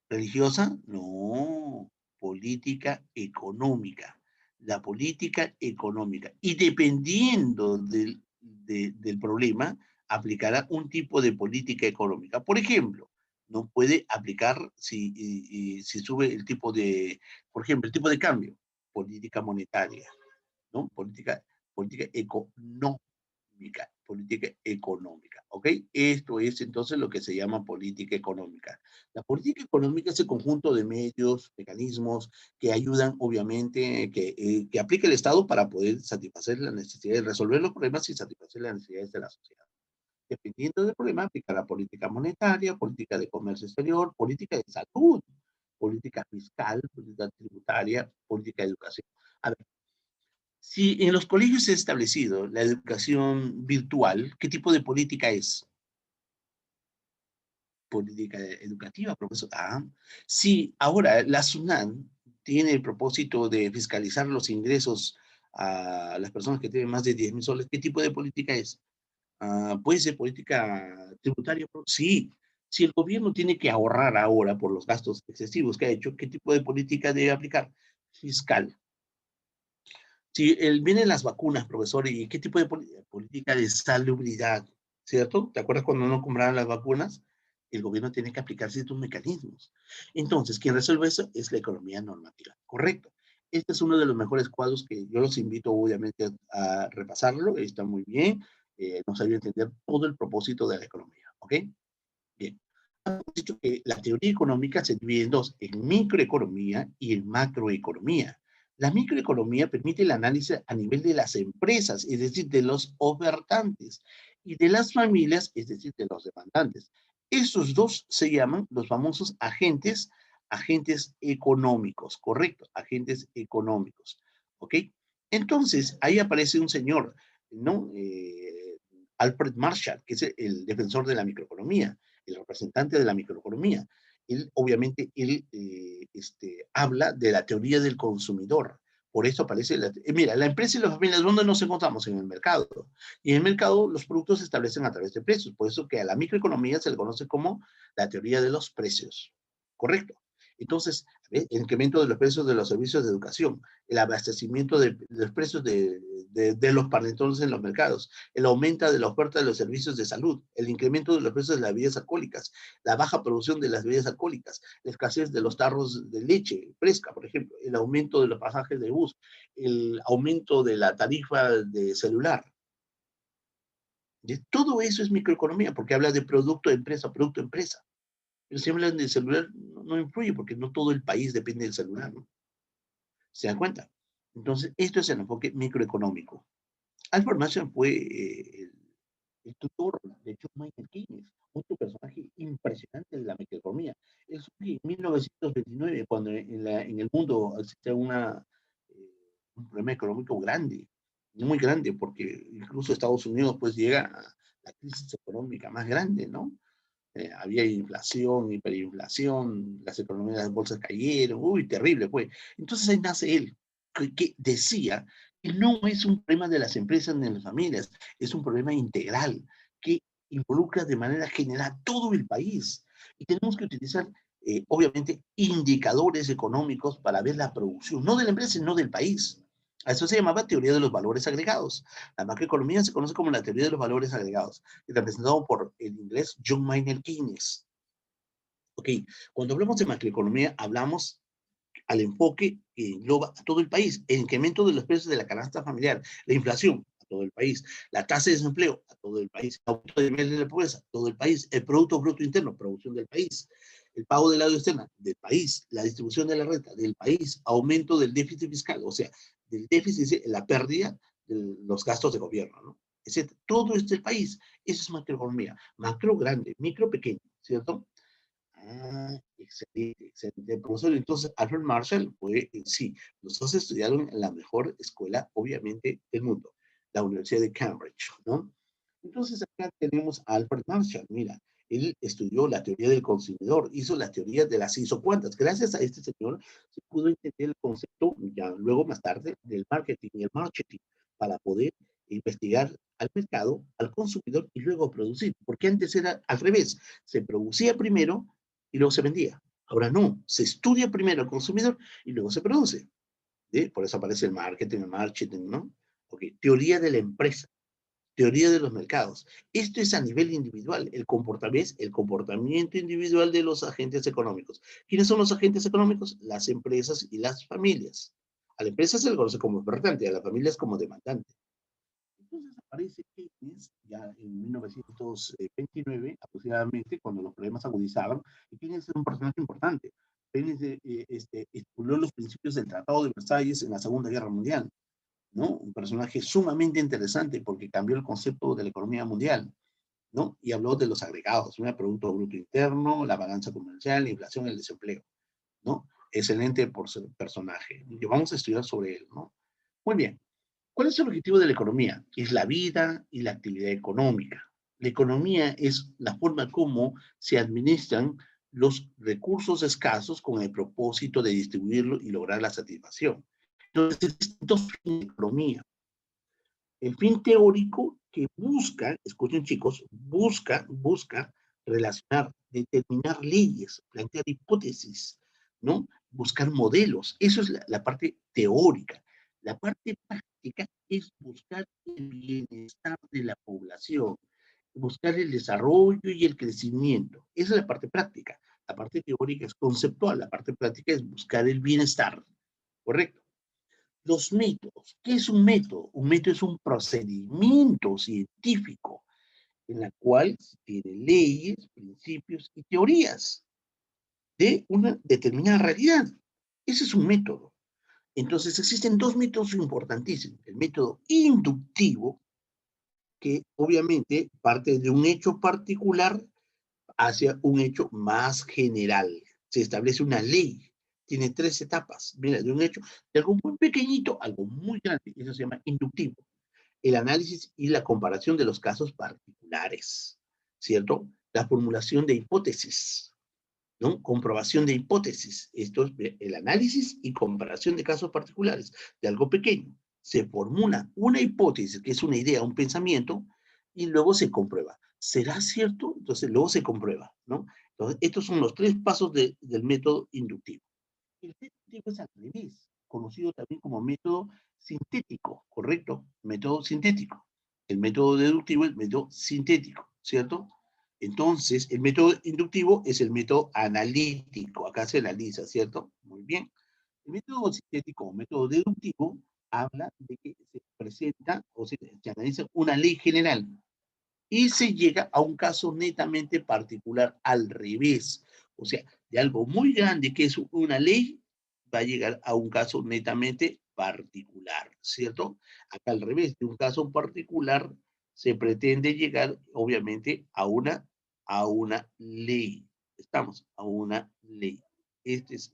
¿Religiosa? No, política económica. La política económica. Y dependiendo del problema, aplicará un tipo de política económica. Por ejemplo, no puede aplicar si sube el tipo de, por ejemplo, el tipo de cambio, política monetaria, ¿no? Política política económica, ¿ok? Esto es entonces lo que se llama política económica. La política económica es el conjunto de medios, mecanismos que ayudan, obviamente, que aplica el Estado para poder satisfacer las necesidades, resolver los problemas y satisfacer las necesidades de la sociedad. Dependiendo del problema, aplicará política monetaria, política de comercio exterior, política de salud, política fiscal, política tributaria, política de educación. A ver, si en los colegios se ha establecido la educación virtual, ¿qué tipo de política es? Política educativa, profesor. Si ahora la SUNAT tiene el propósito de fiscalizar los ingresos a las personas que tienen más de 10.000 soles, ¿qué tipo de política es? ¿Puede ser política tributaria? Sí. Si el gobierno tiene que ahorrar ahora por los gastos excesivos que ha hecho, ¿qué tipo de política debe aplicar? Fiscal. Si vienen las vacunas, profesor, ¿y qué tipo de política de salubridad? ¿Cierto? ¿Te acuerdas cuando no compraban las vacunas? El gobierno tiene que aplicar ciertos mecanismos. Entonces, quien resuelve eso es la economía normativa. Correcto. Este es uno de los mejores cuadros que yo los invito, obviamente, a repasarlo. Está muy bien. Nos ayuda a entender todo el propósito de la economía. ¿Ok? Bien. Hemos dicho que la teoría económica se divide en dos, en microeconomía y en macroeconomía. La microeconomía permite el análisis a nivel de las empresas, es decir, de los ofertantes, y de las familias, es decir, de los demandantes. Esos dos se llaman los famosos agentes económicos, correcto, agentes económicos, ¿ok? Entonces, ahí aparece un señor, ¿no? Alfred Marshall, que es el defensor de la microeconomía, el representante de la microeconomía. Él habla de la teoría del consumidor. Por eso aparece, mira, la empresa y las familias, ¿dónde nos encontramos? En el mercado. Y en el mercado los productos se establecen a través de precios. Por eso que a la microeconomía se le conoce como la teoría de los precios. ¿Correcto? Entonces, el incremento de los precios de los servicios de educación, el abastecimiento de los precios de los panetones en los mercados, el aumento de la oferta de los servicios de salud, el incremento de los precios de las bebidas alcohólicas, la baja producción de las bebidas alcohólicas, la escasez de los tarros de leche fresca, por ejemplo, el aumento de los pasajes de bus, el aumento de la tarifa de celular. Y todo eso es microeconomía, porque habla de producto, empresa. Pero si hablan de celular, no influye, porque no todo el país depende del celular, ¿no? ¿Se dan cuenta? Entonces, esto es el enfoque microeconómico. Alfred Marshall fue el tutor de John Maynard Keynes, otro personaje impresionante de la microeconomía. Él surge en 1929, cuando en el mundo existe un problema económico grande, muy grande, porque incluso Estados Unidos pues llega a la crisis económica más grande, ¿no? Había inflación, hiperinflación, las economías de las bolsas cayeron, uy, terrible fue. Entonces ahí nace él, que decía que no es un problema de las empresas ni de las familias, es un problema integral que involucra de manera general todo el país. Y tenemos que utilizar, obviamente, indicadores económicos para ver la producción, no de la empresa, sino del país. A eso se llamaba teoría de los valores agregados. La macroeconomía se conoce como la teoría de los valores agregados, representado por el inglés John Maynard Keynes. Ok, cuando hablamos de macroeconomía, hablamos al enfoque que engloba a todo el país, el incremento de los precios de la canasta familiar, la inflación a todo el país, la tasa de desempleo a todo el país, el aumento de nivel de la pobreza a todo el país, el Producto Bruto Interno, producción del país, el pago de la deuda externa del país, la distribución de la renta del país, aumento del déficit fiscal, o sea, del déficit, la pérdida de los gastos de gobierno, ¿no? Etcétera. Todo es del país. Eso es macroeconomía. Macro grande, micro pequeño, ¿cierto? Excelente, excelente, profesor. Entonces, Alfred Marshall fue, sí, los dos estudiaron en la mejor escuela, obviamente, del mundo, la Universidad de Cambridge, ¿no? Entonces, acá tenemos a Alfred Marshall. Mira, él estudió la teoría del consumidor, hizo la teoría de las isocuantas. Gracias a este señor se pudo entender el concepto, ya luego más tarde, del marketing y el marketing, para poder investigar al mercado, al consumidor y luego producir. Porque antes era al revés, se producía primero y luego se vendía. Ahora no, se estudia primero al consumidor y luego se produce. ¿Sí? Por eso aparece el marketing, ¿no? Okay. Teoría de la empresa, teoría de los mercados. Esto es a nivel individual, el comportamiento individual de los agentes económicos. ¿Quiénes son los agentes económicos? Las empresas y las familias. A la empresa se le conoce como ofertante, a las familias como demandante. Entonces aparece Keynes ya en 1929 aproximadamente, cuando los problemas se agudizaban, y Keynes es un personaje importante. Keynes estipuló los principios del Tratado de Versalles en la Segunda Guerra Mundial, ¿no? Un personaje sumamente interesante porque cambió el concepto de la economía mundial, ¿no? Y habló de los agregados, ¿no? El Producto Bruto Interno, la balanza comercial, la inflación, el desempleo, ¿no? Excelente por ser personaje. Y vamos a estudiar sobre él, ¿no? Muy bien. ¿Cuál es el objetivo de la economía? Es la vida y la actividad económica. La economía es la forma como se administran los recursos escasos con el propósito de distribuirlos y lograr la satisfacción. Entonces, existen dos fines de economía. El fin teórico que busca, escuchen chicos, busca relacionar, determinar leyes, plantear hipótesis, ¿no? Buscar modelos. Eso es la parte teórica. La parte práctica es buscar el bienestar de la población, buscar el desarrollo y el crecimiento. Esa es la parte práctica. La parte teórica es conceptual, la parte práctica es buscar el bienestar. ¿Correcto? Los métodos. ¿Qué es un método? Un método es un procedimiento científico en la cual se tiene leyes, principios y teorías de una determinada realidad. Ese es un método. Entonces existen dos métodos importantísimos. El método inductivo, que obviamente parte de un hecho particular hacia un hecho más general. Se establece una ley. Tiene tres etapas. Mira, de un hecho, de algo muy pequeñito, algo muy grande. Eso se llama inductivo. El análisis y la comparación de los casos particulares, ¿cierto? La formulación de hipótesis, ¿no? Comprobación de hipótesis. Esto es el análisis y comparación de casos particulares de algo pequeño. Se formula una hipótesis, que es una idea, un pensamiento, y luego se comprueba. ¿Será cierto? Entonces luego se comprueba, ¿no? Entonces, estos son los tres pasos del método inductivo. El método es al revés, conocido también como método sintético, ¿correcto? Método sintético. El método deductivo es método sintético, ¿cierto? Entonces, el método inductivo es el método analítico. Acá se analiza, ¿cierto? Muy bien. El método sintético o método deductivo habla de que se presenta o se analiza una ley general y se llega a un caso netamente particular al revés. O sea, de algo muy grande que es una ley, va a llegar a un caso netamente particular, ¿cierto? Acá al revés, de un caso particular se pretende llegar, obviamente, a una ley. Estamos a una ley. Este es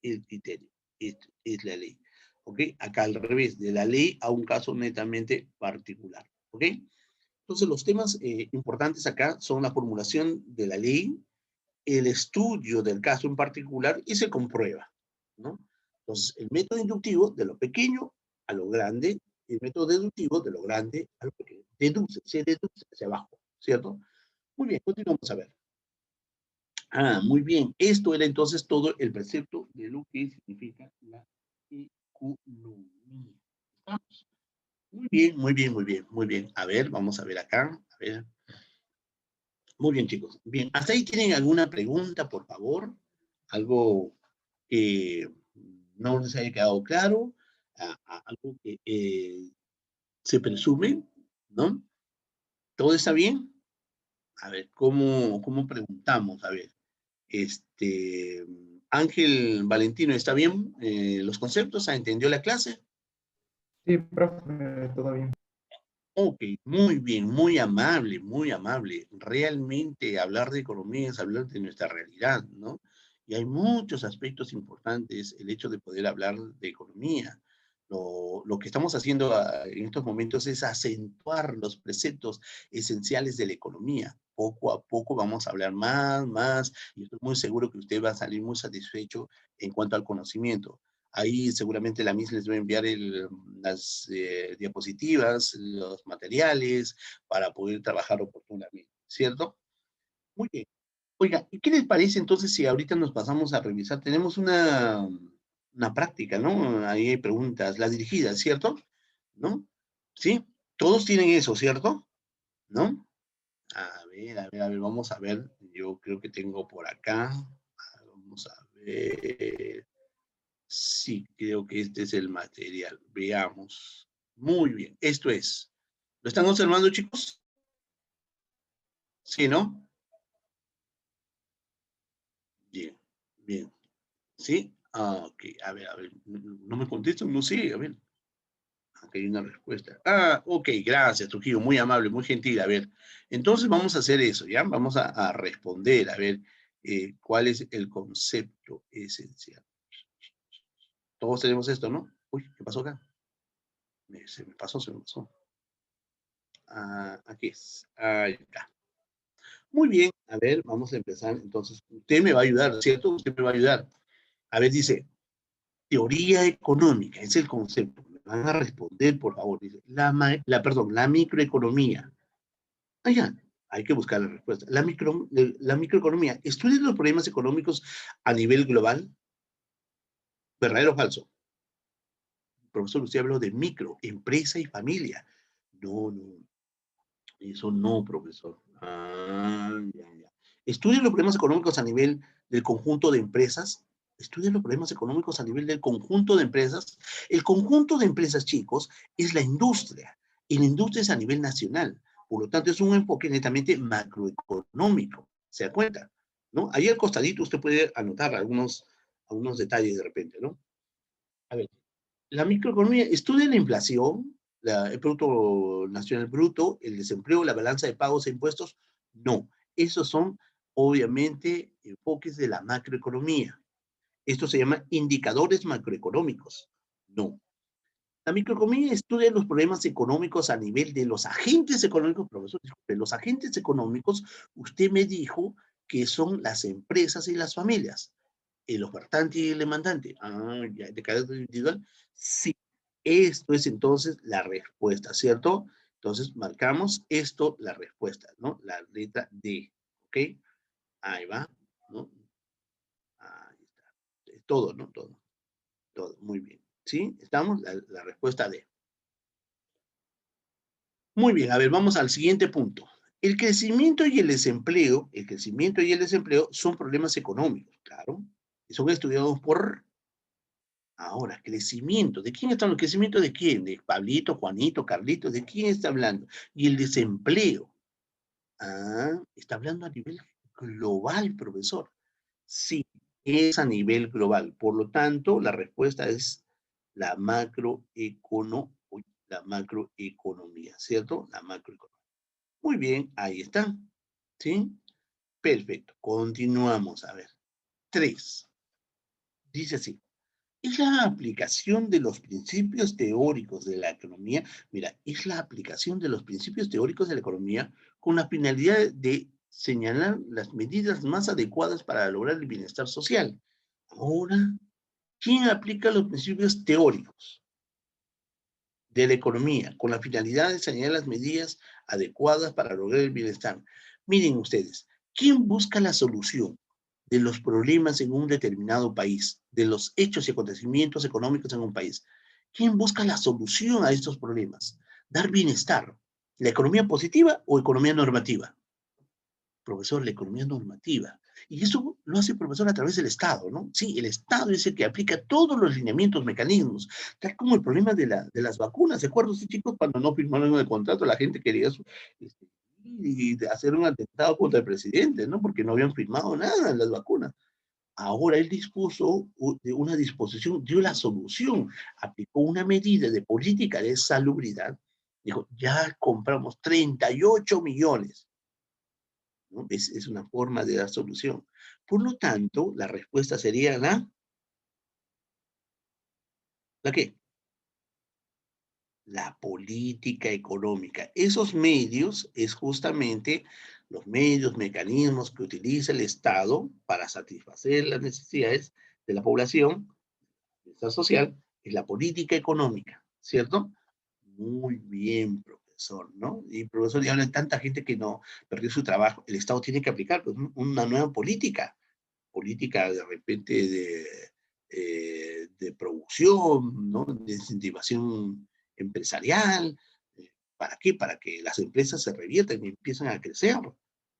el criterio. Esta es la ley. ¿Ok? Acá al revés, de la ley a un caso netamente particular. ¿Ok? Entonces, los temas importantes acá son la formulación de la ley, el estudio del caso en particular y se comprueba, ¿no? Entonces, el método inductivo de lo pequeño a lo grande, y el método deductivo de lo grande a lo pequeño. Se deduce hacia abajo, ¿cierto? Muy bien, continuamos a ver. Muy bien. Esto era entonces todo el precepto de lo que significa la economía. ¿Estamos? Muy bien, muy bien, muy bien, muy bien. A ver, vamos a ver acá. A ver. Muy bien, chicos. Bien, ¿hasta ahí tienen alguna pregunta, por favor? ¿Algo que no les haya quedado claro? ¿Algo que se presume? ¿No? ¿Todo está bien? A ver, ¿cómo preguntamos? A ver, este, Ángel Valentino, ¿está bien los conceptos? ¿Ha entendido la clase? Sí, profe, todo bien. Ok, muy bien, muy amable, muy amable. Realmente hablar de economía es hablar de nuestra realidad, ¿no? Y hay muchos aspectos importantes el hecho de poder hablar de economía. Lo que estamos haciendo en estos momentos es acentuar los preceptos esenciales de la economía. Poco a poco vamos a hablar más, y estoy muy seguro que usted va a salir muy satisfecho en cuanto al conocimiento. Ahí seguramente la MIS les va a enviar las diapositivas, los materiales para poder trabajar oportunamente, ¿cierto? Muy bien. Oiga, ¿y qué les parece entonces si ahorita nos pasamos a revisar? Tenemos una práctica, ¿no? Ahí hay preguntas, las dirigidas, ¿cierto? ¿No? ¿Sí? Todos tienen eso, ¿cierto? ¿No? A ver, vamos a ver. Yo creo que tengo por acá. Vamos a ver. Sí, creo que este es el material. Veamos. Muy bien, esto es. ¿Lo están observando, chicos? Sí, ¿no? Bien, bien. ¿Sí? Ok, a ver. No me contestan, no sé, a ver. Aquí hay una respuesta. Ok, gracias, Trujillo, muy amable, muy gentil. A ver, entonces vamos a hacer eso, ¿ya? Vamos a responder, a ver, cuál es el concepto esencial. Todos tenemos esto, ¿no? Uy, ¿qué pasó acá? Se me pasó, se me pasó. Aquí es. Ahí está. Muy bien, a ver, vamos a empezar. Entonces, usted me va a ayudar, ¿cierto? Usted me va a ayudar. A ver, dice, teoría económica, es el concepto. Me van a responder, por favor. Dice, perdón, la microeconomía. Ah, ya, hay que buscar la respuesta. La microeconomía, ¿estudia los problemas económicos a nivel global? ¿Verdadero o falso? Profesor, usted habló de micro, empresa y familia. No, no, eso no, profesor. Ah, ya, ya. ¿Estudia los problemas económicos a nivel del conjunto de empresas? ¿Estudia los problemas económicos a nivel del conjunto de empresas? El conjunto de empresas, chicos, es la industria. Y la industria es a nivel nacional. Por lo tanto, es un enfoque netamente macroeconómico. ¿Se da cuenta? ¿No? Ahí al costadito usted puede anotar algunos detalles de repente, ¿no? A ver, la microeconomía estudia la inflación, el Producto Nacional Bruto, el desempleo, la balanza de pagos e impuestos. No, esos son obviamente enfoques de la macroeconomía. Esto se llama indicadores macroeconómicos. No. La microeconomía estudia los problemas económicos a nivel de los agentes económicos, profesor, disculpe, los agentes económicos, usted me dijo que son las empresas y las familias el ofertante y el demandante. Ah, ya, de carácter individual. Sí, esto es entonces la respuesta, ¿cierto? Entonces marcamos esto, la respuesta, ¿no? La letra D, ¿ok? Ahí va, ¿no? Ahí está. Todo, ¿no? Todo, todo, muy bien. ¿Sí? ¿Estamos? La respuesta D. Muy bien, a ver, vamos al siguiente punto. El crecimiento y el desempleo son problemas económicos, claro, y son estudiados por. Ahora, crecimiento. ¿De quién está hablando? ¿Crecimiento de quién? ¿De Pablito, Juanito, Carlito? ¿De quién está hablando? Y el desempleo. Ah, está hablando a nivel global, profesor. Sí, es a nivel global. Por lo tanto, la respuesta es la la macroeconomía, ¿cierto? La macroeconomía. Muy bien, ahí está. ¿Sí? Perfecto. Continuamos. A ver. 3. Dice así. Es la aplicación de los principios teóricos de la economía. Mira, es la aplicación de los principios teóricos de la economía con la finalidad de señalar las medidas más adecuadas para lograr el bienestar social. Ahora, ¿quién aplica los principios teóricos de la economía con la finalidad de señalar las medidas adecuadas para lograr el bienestar? Miren ustedes, ¿quién busca la solución de los problemas en un determinado país, de los hechos y acontecimientos económicos en un país? ¿Quién busca la solución a estos problemas? Dar bienestar. ¿La economía positiva o economía normativa? Profesor, la economía normativa. Y eso lo hace el profesor a través del Estado, ¿no? Sí, el Estado es el que aplica todos los lineamientos, mecanismos, tal como el problema de las vacunas. ¿Se acuerdan ustedes, chicos, cuando no firmaron el contrato, la gente quería este, y hacer un atentado contra el presidente, ¿no? Porque no habían firmado nada en las vacunas. Ahora él dispuso de una disposición, dio la solución, aplicó una medida de política de salubridad, dijo, ya compramos 38 millones. ¿No? Es una forma de dar solución. Por lo tanto, la respuesta sería ¿la qué? La política económica. Esos medios es justamente los medios, mecanismos que utiliza el Estado para satisfacer las necesidades de la población, bienestar social, es la política económica, ¿cierto? Muy bien, profesor, ¿no? Y profesor, ya habla tanta gente que no perdió su trabajo. El Estado tiene que aplicar pues, una nueva política de repente de producción, ¿no? De incentivación empresarial. ¿Para qué? Para que las empresas se reviertan y empiezan a crecer,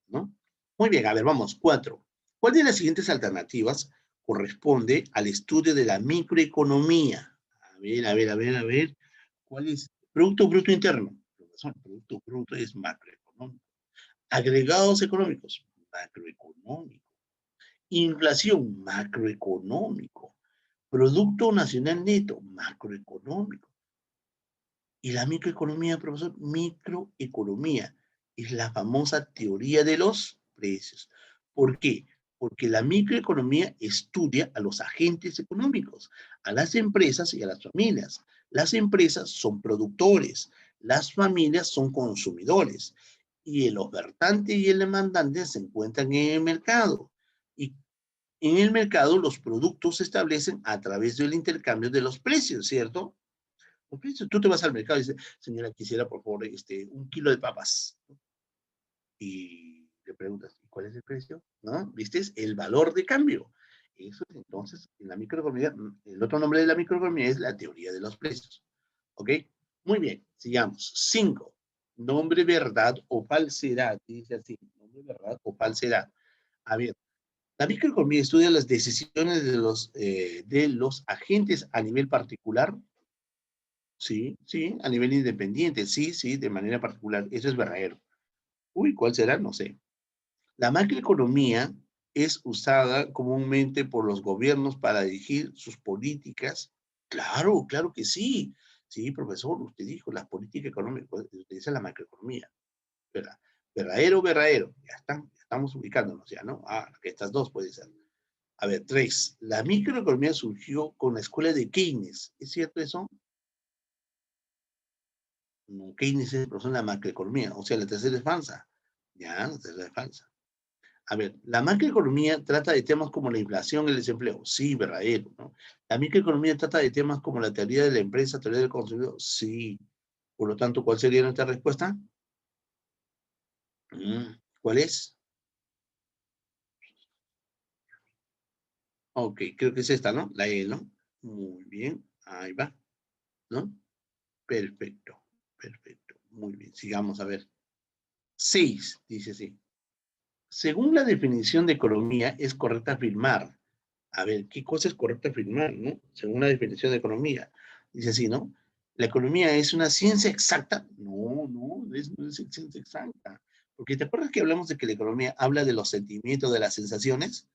¿no? Muy bien, a ver, vamos, 4. ¿Cuál de las siguientes alternativas corresponde al estudio de la microeconomía? A ver, a ver, a ver, a ver. ¿Cuál es? Producto Bruto Interno. Profesor, Producto Bruto es macroeconómico. Agregados económicos, macroeconómico. Inflación, macroeconómico. Producto Nacional Neto, macroeconómico. Y la microeconomía, profesor, microeconomía. Es la famosa teoría de los precios. ¿Por qué? Porque la microeconomía estudia a los agentes económicos, a las empresas y a las familias. Las empresas son productores, las familias son consumidores. y el ofertante y el demandante se encuentran en el mercado. Y en el mercado los productos se establecen a través del intercambio de los precios, ¿cierto? Los precios, tú te vas al mercado y dices, señora, quisiera por favor 1 kilo de papas. Y le preguntas, ¿y cuál es el precio? ¿No? ¿Viste? Es el valor de cambio. Eso es entonces, en la microeconomía, el otro nombre de la microeconomía es la teoría de los precios. ¿Ok? Muy bien, sigamos. 5. Nombre, verdad o falsedad. Dice así, nombre, verdad o falsedad. A ver, la microeconomía estudia las decisiones de los agentes a nivel particular. Sí, sí, a nivel independiente. Sí, sí, de manera particular. Eso es verdadero. Uy, ¿cuál será? No sé. La macroeconomía es usada comúnmente por los gobiernos para dirigir sus políticas. Claro, claro que sí. Sí, profesor, usted dijo, las políticas económicas, utiliza la macroeconomía. ¿Verdad? Verdadero, verdadero. Ya están, ya estamos ubicándonos ya, ¿no? Ah, que estas dos pueden ser. A ver, 3. La microeconomía surgió con la escuela de Keynes. ¿Es cierto eso? No, Keynes es el profesor de la macroeconomía. O sea, la tercera es falsa. Ya, la tercera es falsa. A ver, la macroeconomía trata de temas como la inflación y el desempleo. Sí, verdadero, ¿no? La microeconomía trata de temas como la teoría de la empresa, teoría del consumidor. Sí. Por lo tanto, ¿cuál sería nuestra respuesta? ¿Cuál es? Ok, creo que es esta, ¿no? La E, ¿no? Muy bien, ahí va, ¿no? Perfecto, perfecto. Muy bien, sigamos a ver. 6, dice así. Según la definición de economía, es correcto afirmar. A ver, ¿qué cosa es correcto afirmar, no? Según la definición de economía. Dice así, ¿no? ¿La economía es una ciencia exacta? No, no es ciencia exacta. Porque ¿te acuerdas que hablamos de que la economía habla de los sentimientos, de las sensaciones?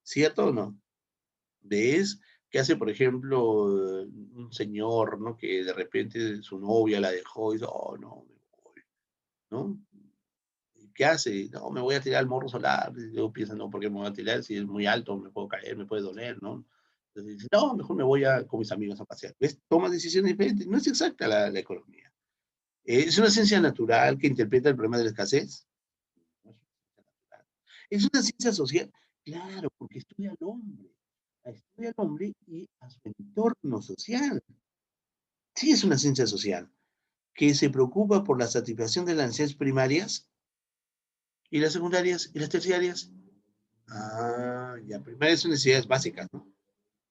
¿Cierto o no? ¿Ves? Que hace, por ejemplo, un señor, ¿no? Que de repente su novia la dejó y dice, oh, no, me voy, ¿no? ¿Qué hace? No, me voy a tirar al morro solar. Y yo pienso, no, ¿por qué me voy a tirar? Si es muy alto, me puedo caer, me puede doler, ¿no? Entonces dice, no, mejor me voy con mis amigos a pasear. ¿Ves? Toma decisiones diferentes. No es exacta la economía. ¿Es una ciencia natural que interpreta el problema de la escasez? No es una ciencia natural. ¿Es una ciencia social? Claro, porque estudia al hombre. Estudia al hombre y a su entorno social. Sí es una ciencia social que se preocupa por la satisfacción de las necesidades primarias y las secundarias y las terciarias. Ah, ya, primarias son necesidades básicas, ¿no?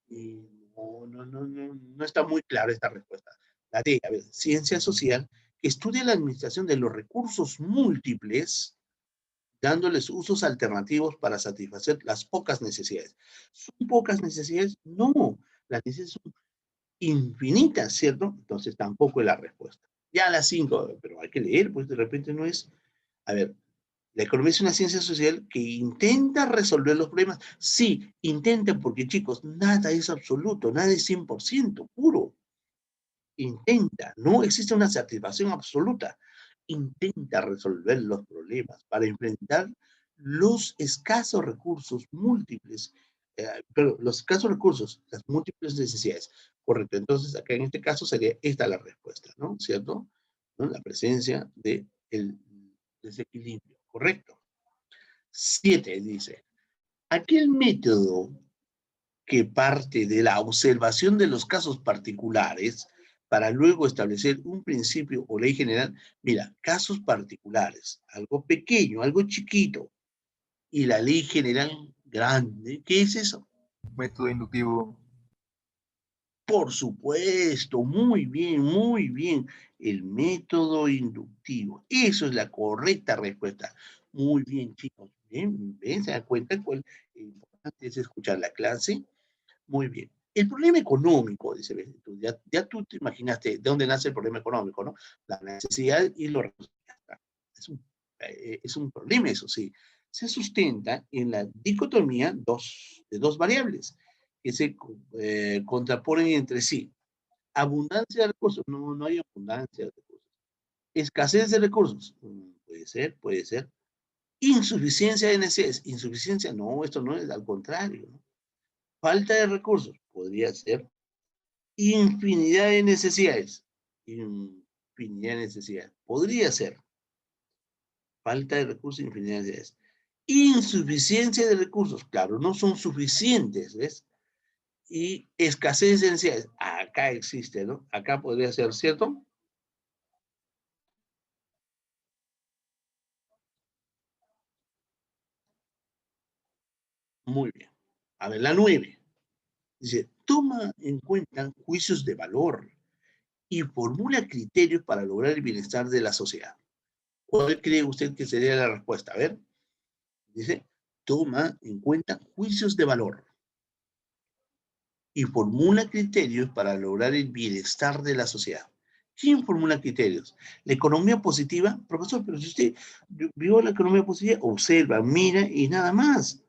Y no está muy clara esta respuesta. La D, a ver, ciencia social que estudia la administración de los recursos múltiples, dándoles usos alternativos para satisfacer las pocas necesidades. ¿Son pocas necesidades? No, las necesidades son infinitas, ¿cierto? Entonces tampoco es la respuesta. Ya a las 5, pero hay que leer, pues de repente no es. A ver, la economía es una ciencia social que intenta resolver los problemas. Sí, intenta, porque chicos, nada es absoluto, nada es 100% puro. Intenta, no existe una satisfacción absoluta. Intenta resolver los problemas para enfrentar los escasos recursos múltiples, pero los escasos recursos, las múltiples necesidades. Correcto, entonces acá en este caso sería esta la respuesta, ¿no? ¿Cierto? ¿No? La presencia del desequilibrio, correcto. 7 dice, aquel método que parte de la observación de los casos particulares para luego establecer un principio o ley general. Mira, casos particulares, algo pequeño, algo chiquito, y la ley general grande. ¿Qué es eso? Método inductivo. Por supuesto, muy bien, muy bien. El método inductivo. Eso es la correcta respuesta. Muy bien, chicos. Bien, ¿ven? ¿Se dan cuenta cuál importante es escuchar la clase? Muy bien. El problema económico, dice, ¿ves? Ya tú te imaginaste de dónde nace el problema económico, ¿no? La necesidad y los recursos. Es un problema, eso sí. Se sustenta en la dicotomía de dos variables que se contraponen entre sí. Abundancia de recursos. No, no hay abundancia de recursos. Escasez de recursos. Puede ser, puede ser. Insuficiencia de necesidades. Insuficiencia, no, esto no es al contrario, ¿no? Falta de recursos, podría ser. Infinidad de necesidades. Infinidad de necesidades. Podría ser. Falta de recursos, infinidad de necesidades. Insuficiencia de recursos, claro, no son suficientes, ¿ves? Y escasez de necesidades, acá existe, ¿no? Acá podría ser, ¿cierto? Muy bien. A ver, la 9. Dice, toma en cuenta juicios de valor y formula criterios para lograr el bienestar de la sociedad. ¿Cuál cree usted que sería la respuesta? A ver, dice, toma en cuenta juicios de valor y formula criterios para lograr el bienestar de la sociedad. ¿Quién formula criterios? ¿La economía positiva? Profesor, pero si usted vio la economía positiva, observa, mira y nada más.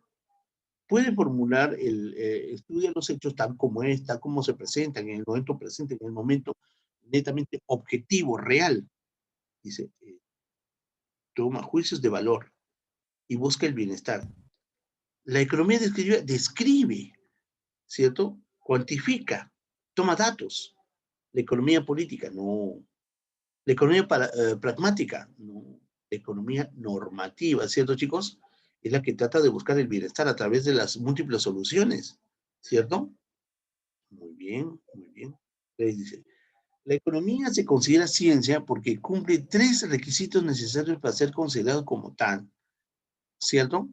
Puede formular, estudia los hechos tal como es, tal como se presentan en el momento presente, en el momento netamente objetivo, real. Dice, toma juicios de valor y busca el bienestar. La economía describe, ¿cierto? Cuantifica, toma datos. La economía política, no. La economía pragmática, no. La economía normativa, ¿cierto, chicos? Es la que trata de buscar el bienestar a través de las múltiples soluciones, ¿cierto? Muy bien, muy bien. Entonces dice, la economía se considera ciencia porque cumple 3 requisitos necesarios para ser considerado como tal, ¿cierto?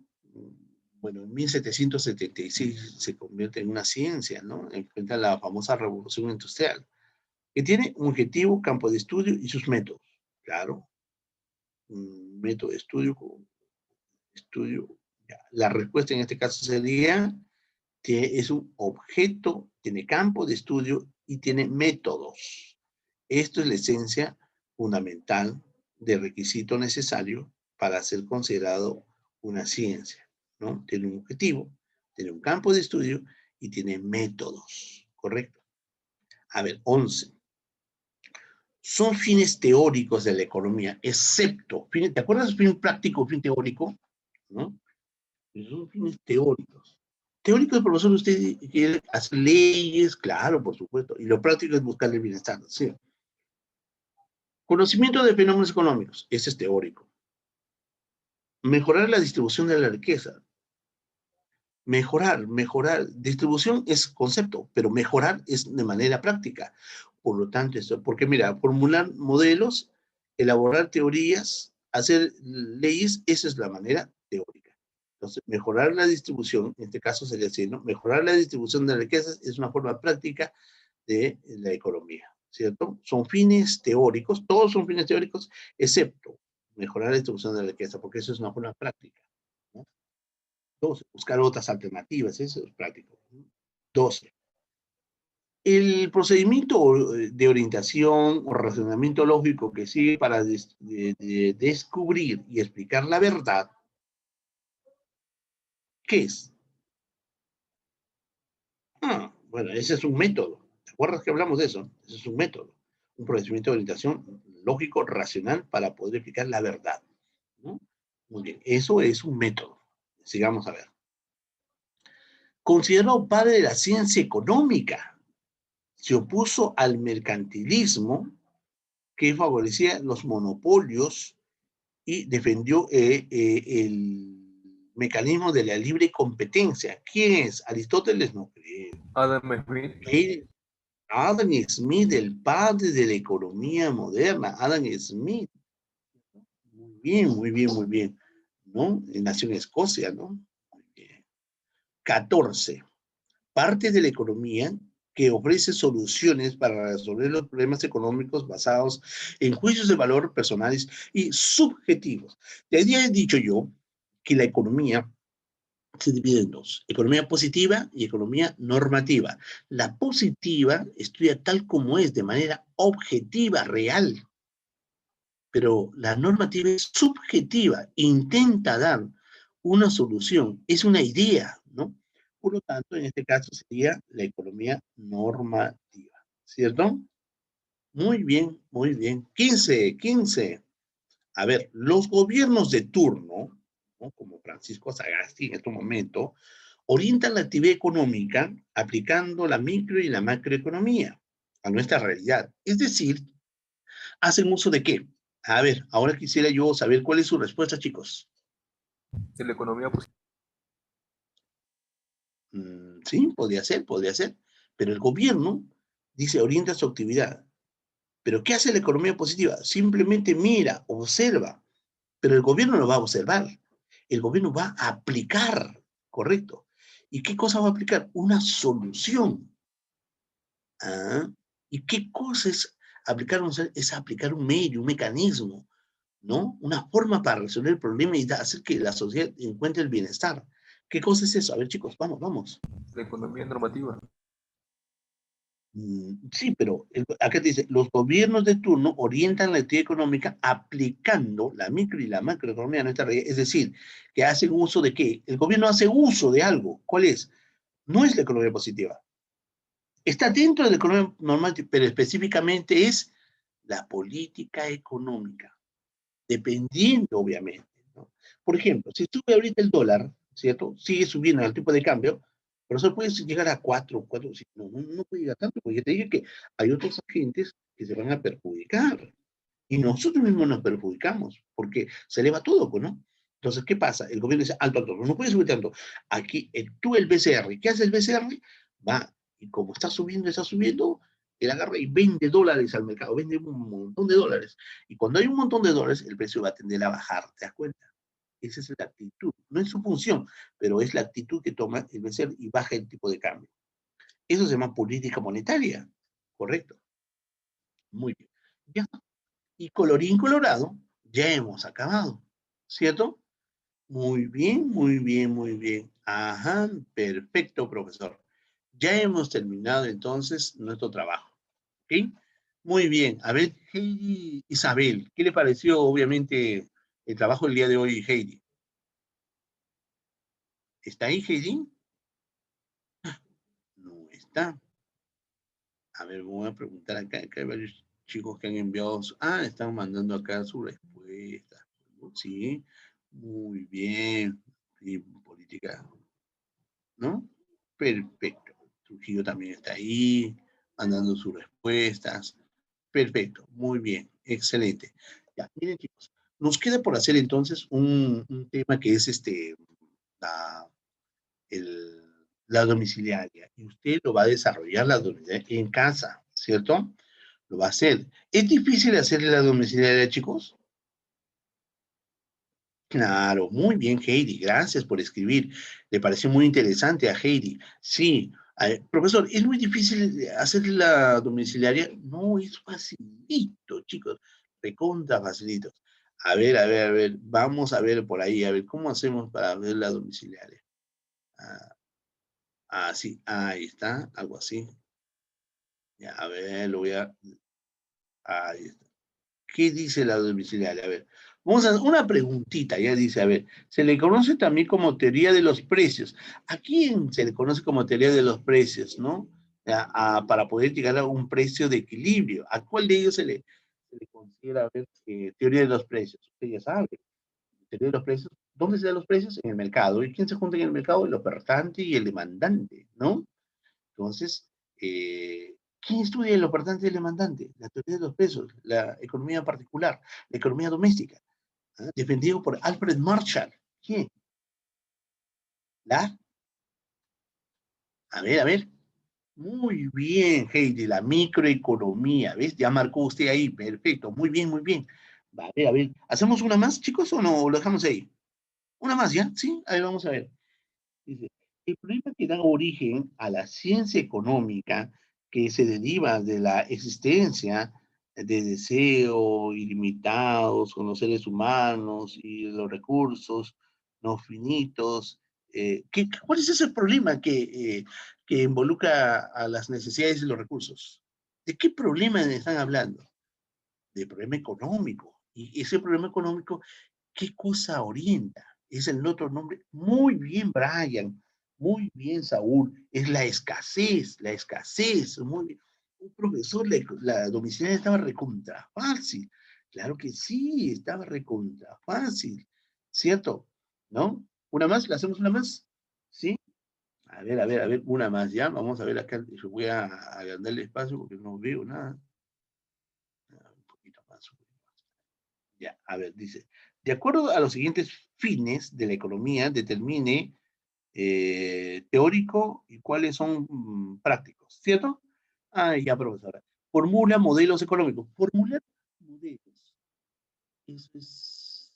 Bueno, en 1776 se convierte en una ciencia, ¿no? Enfrenta la famosa revolución industrial, que tiene un objetivo, campo de estudio y sus métodos. Claro, un método de estudio. Ya. La respuesta en este caso sería que es un objeto, tiene campo de estudio y tiene métodos. Esto es la esencia fundamental del requisito necesario para ser considerado una ciencia, ¿no? Tiene un objetivo, tiene un campo de estudio y tiene métodos, ¿correcto? A ver, 11. Son fines teóricos de la economía, excepto, ¿te acuerdas fin práctico, fin teórico? ¿No? Son fines teóricos. Teórico de profesor, usted quiere hacer leyes, claro, por supuesto, y lo práctico es buscar el bienestar, ¿sí? Conocimiento de fenómenos económicos, ese es teórico. Mejorar la distribución de la riqueza. Mejorar. Distribución es concepto, pero mejorar es de manera práctica. Por lo tanto, esto, porque mira, formular modelos, elaborar teorías, hacer leyes, esa es la manera teórica. Entonces, mejorar la distribución, en este caso sería así, ¿no? Mejorar la distribución de riquezas es una forma práctica de la economía, ¿cierto? Son fines teóricos, todos son fines teóricos, excepto mejorar la distribución de la riqueza, porque eso es una forma práctica, ¿no? 12, buscar otras alternativas, eso es práctico. 12. El procedimiento de orientación o razonamiento lógico que sigue para descubrir y explicar la verdad, ¿qué es? Bueno, ese es un método. ¿Te acuerdas que hablamos de eso? Ese es un método. Un procedimiento de orientación lógico, racional, para poder explicar la verdad, ¿no? Muy bien, eso es un método. Sigamos a ver. Considerado padre de la ciencia económica, se opuso al mercantilismo que favorecía los monopolios y defendió el mecanismo de la libre competencia. ¿Quién es? Aristóteles no cree. Adam Smith. Adam Smith, el padre de la economía moderna, Adam Smith. Muy bien, muy bien, muy bien. ¿No? Nació en Escocia, ¿no? Muy bien. 14. Parte de la economía que ofrece soluciones para resolver los problemas económicos basados en juicios de valor personales y subjetivos. Ya he dicho yo que la economía se divide en dos, economía positiva y economía normativa. La positiva estudia tal como es, de manera objetiva, real, pero la normativa es subjetiva, intenta dar una solución, es una idea, ¿no? Por lo tanto, en este caso sería la economía normativa, ¿cierto? Muy bien, muy bien. 15, 15. A ver, los gobiernos de turno, ¿no? Como Francisco Sagasti en este momento, orientan la actividad económica aplicando la micro y la macroeconomía a nuestra realidad. Es decir, ¿hacen uso de qué? A ver, ahora quisiera yo saber cuál es su respuesta, chicos. De la economía positiva. Sí, podría ser. Pero el gobierno dice, orienta su actividad. ¿Pero qué hace la economía positiva? Simplemente mira, observa. Pero el gobierno no va a observar. El gobierno va a aplicar, ¿correcto? ¿Y qué cosa va a aplicar? Una solución. ¿Ah? ¿Y qué cosa es aplicar? Es aplicar un medio, un mecanismo, ¿no? Una forma para resolver el problema y hacer que la sociedad encuentre el bienestar. ¿Qué cosa es eso? A ver, chicos, vamos, vamos. La economía normativa. Sí, pero acá te dice, los gobiernos de turno orientan la actividad económica aplicando la micro y la macroeconomía a nuestra realidad. Es decir, que hacen uso de qué? El gobierno hace uso de algo. ¿Cuál es? No es la economía positiva. Está dentro de la economía normal, pero específicamente es la política económica, dependiendo, obviamente, ¿no? Por ejemplo, si sube ahorita el dólar, ¿cierto? Sigue subiendo el tipo de cambio, pero eso puede llegar a 4, no puede llegar tanto, porque te dije que hay otros agentes que se van a perjudicar. Y nosotros mismos nos perjudicamos, porque se eleva todo, pues, ¿no? Entonces, ¿qué pasa? El gobierno dice, alto, alto, no puede subir tanto. Aquí, tú el BCR, ¿qué hace el BCR? Va, y como está subiendo, él agarra y vende dólares al mercado, vende un montón de dólares. Y cuando hay un montón de dólares, el precio va a tender a bajar, ¿te das cuenta? Esa es la actitud, no es su función, pero es la actitud que toma el BCR y baja el tipo de cambio. Eso se llama política monetaria, ¿correcto? Muy bien. Ya. Y colorín colorado, ya hemos acabado, ¿cierto? Muy bien, muy bien, muy bien. Ajá, perfecto, profesor. Ya hemos terminado entonces nuestro trabajo, ¿ok? Muy bien. A ver, Heidi Isabel, ¿qué le pareció, obviamente, el trabajo del día de hoy, Heidi? ¿Está ahí, Heidi? No está. A ver, voy a preguntar acá, que hay varios chicos que han enviado, están mandando acá su respuesta. Sí, muy bien. Sí, política, ¿no? Perfecto. Trujillo también está ahí, mandando sus respuestas. Perfecto, muy bien, excelente. Ya, miren chicos, nos queda por hacer entonces un tema que es la, el- la domiciliaria. Y usted lo va a desarrollar la domiciliaria en casa, ¿cierto? Lo va a hacer. ¿Es difícil hacerle la domiciliaria, chicos? Claro, muy bien, Heidi. Gracias por escribir. Le pareció muy interesante a Heidi. Sí, profesor, ¿es muy difícil hacer la domiciliaria? No, es facilito, chicos. Recontra facilito. A ver, vamos a ver por ahí, a ver, ¿cómo hacemos para ver la domiciliaria? Ah, sí, ahí está, algo así. Ya, a ver, ahí está. ¿Qué dice la domiciliaria? A ver, vamos a hacer una preguntita, ya dice, a ver, se le conoce también como teoría de los precios. ¿A quién se le conoce como teoría de los precios, no? Para poder llegar a un precio de equilibrio. ¿A cuál de ellos se le considera, a ver, teoría de los precios? Usted ya sabe, teoría de los precios. ¿Dónde se dan los precios? En el mercado. ¿Y quién se junta en el mercado? El ofertante y el demandante, ¿no? Entonces, ¿quién estudia el ofertante y el demandante? La teoría de los precios, la economía particular, la economía doméstica, defendido por Alfred Marshall. ¿Quién? La, a ver, muy bien, Heidi, la microeconomía, ¿ves? Ya marcó usted ahí, perfecto, muy bien, muy bien. Vale, a ver, ¿hacemos una más, chicos, o no? ¿O lo dejamos ahí? Una más, ¿ya? Sí, a ver, vamos a ver. Dice, el problema que da origen a la ciencia económica que se deriva de la existencia de deseo ilimitados con los seres humanos y los recursos no finitos. ¿Cuál es ese problema que involucra a las necesidades y los recursos? ¿De qué problema están hablando? De problema económico. Y ese problema económico, ¿qué cosa orienta? Es el otro nombre. Muy bien, Brian. Muy bien, Saúl. Es la escasez, la escasez. Muy bien. Un profesor, la domiciliaria estaba recontra fácil. Claro que sí, estaba recontra fácil. ¿Cierto? ¿No? ¿Una más? ¿La hacemos una más? ¿Sí? A ver, una más ya. Vamos a ver acá. Yo voy a agrandar el espacio porque no veo nada. Un poquito más, un poquito más. Ya, a ver, dice, de acuerdo a los siguientes fines de la economía, determine teórico y cuáles son prácticos, ¿cierto? Ah, ya, profesora. Formula modelos económicos. Formular modelos. Eso es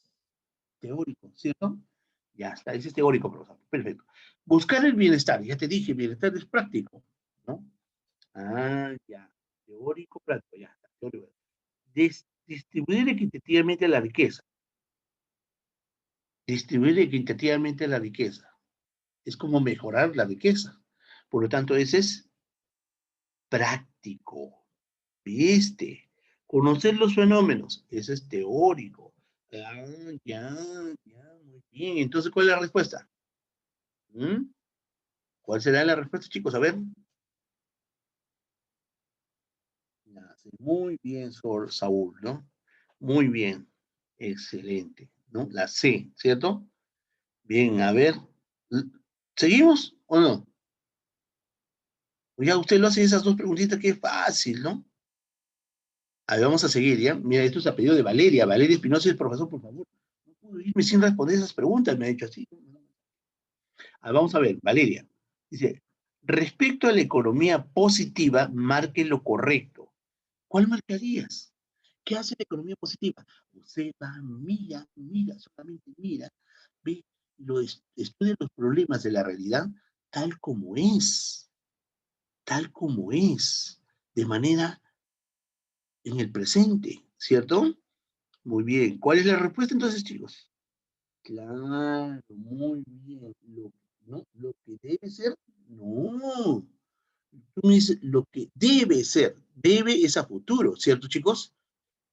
teórico, ¿cierto? Ya está, ese es teórico, profesor. Perfecto. Buscar el bienestar. Ya te dije, bienestar es práctico, ¿no? Ah, ya. Teórico, práctico, ya está. Teórico. Distribuir equitativamente la riqueza. Distribuir equitativamente la riqueza. Es como mejorar la riqueza. Por lo tanto, ese es práctico. ¿Viste? Conocer los fenómenos. Ese es teórico. Ah, ya, ya, muy bien. Entonces, ¿cuál es la respuesta? ¿Mm? ¿Cuál será la respuesta, chicos? A ver. Ya, sí, muy bien, Saúl, ¿no? Muy bien. Excelente, ¿no? La C, ¿cierto? Bien, a ver. ¿Seguimos o no? O ya usted lo hace esas dos preguntitas que es fácil, ¿no? A ver, vamos a seguir, ¿ya? Mira, esto es a pedido de Valeria. Valeria Espinosa, el profesor, por favor. No puedo irme sin responder esas preguntas, me ha dicho así. A ver, vamos a ver, Valeria. Dice, respecto a la economía positiva, marque lo correcto. ¿Cuál marcarías? ¿Qué hace la economía positiva? Observa, mira, mira, solamente mira, ve, estudia los problemas de la realidad tal como es, de manera en el presente, ¿cierto? Muy bien. ¿Cuál es la respuesta entonces, chicos? Claro, muy bien. ¿No? Lo que debe ser, no. Tú me dices lo que debe ser. Debe es a futuro, ¿cierto, chicos?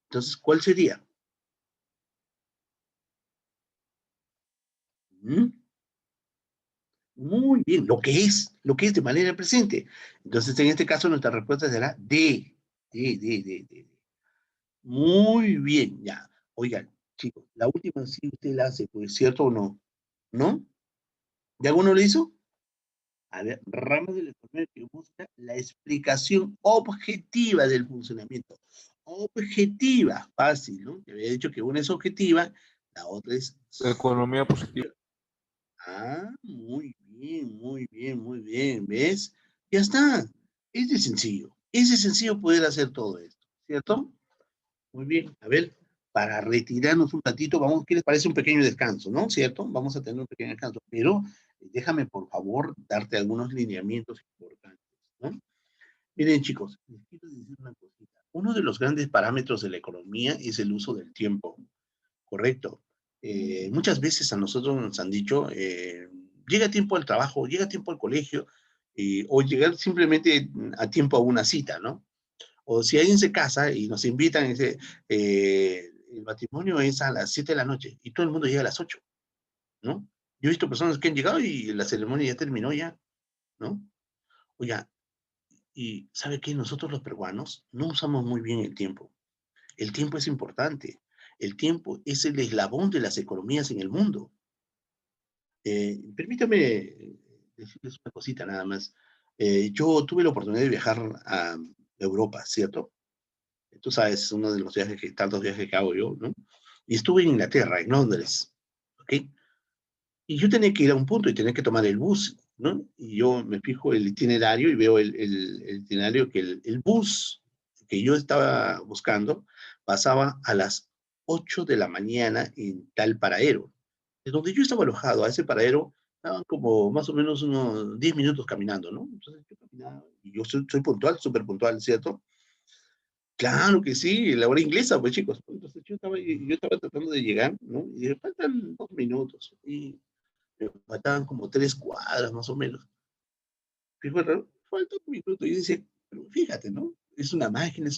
Entonces, ¿cuál sería? ¿Mm? Muy bien, lo que es de manera presente. Entonces, en este caso, nuestra respuesta será de. Muy bien, ya. Oigan, chicos, la última sí usted la hace, pues, ¿cierto o no? ¿No? ¿Ya alguno lo hizo? A ver, rama de la economía que busca la explicación objetiva del funcionamiento. Objetiva, fácil, ¿no? Te había dicho que una es objetiva, la otra es Economía positiva. subjetiva. Ah, muy bien, muy bien, muy bien, ¿ves? Ya está. Es de sencillo poder hacer todo esto, ¿cierto? Muy bien, a ver, para retirarnos un ratito, vamos, ¿qué les parece un pequeño descanso, no? ¿Cierto? Vamos a tener un pequeño descanso, pero déjame, por favor, darte algunos lineamientos importantes, ¿no? Miren, chicos, les quiero decir una cosita. Uno de los grandes parámetros de la economía es el uso del tiempo, ¿correcto? Muchas veces a nosotros nos han dicho, llega a tiempo al trabajo, llega a tiempo al colegio, o llegar simplemente a tiempo a una cita, ¿no? O si alguien se casa y nos invitan y dice, el matrimonio es a las 7 de la noche y todo el mundo llega a las 8, ¿no? Yo he visto personas que han llegado y la ceremonia ya terminó ya, ¿no? Oiga, y ¿sabe qué? Nosotros los peruanos no usamos muy bien el tiempo. El tiempo es importante. El tiempo es el eslabón de las economías en el mundo. Permítame decirles una cosita nada más. Yo tuve la oportunidad de viajar a Europa, ¿cierto? Tú sabes, uno de los viajes tantos viajes que hago yo, ¿no? Y estuve en Inglaterra, en Londres, ¿ok? Y yo tenía que ir a un punto y tenía que tomar el bus, ¿no? Y yo me fijo el itinerario y veo el itinerario que el bus que yo estaba buscando pasaba a las 8 de la mañana en tal paradero. De donde yo estaba alojado, a ese paradero, estaban como más o menos unos 10 minutos caminando, ¿no? Entonces yo caminaba, y yo soy puntual, súper puntual, ¿cierto? Claro que sí, la hora inglesa, pues chicos. Entonces yo estaba tratando de llegar, ¿no? Y me faltan 2 minutos. Y me faltaban como 3 cuadras más o menos. Fíjate, falta un minuto. Y dice, pero fíjate, ¿no? Es una máquina,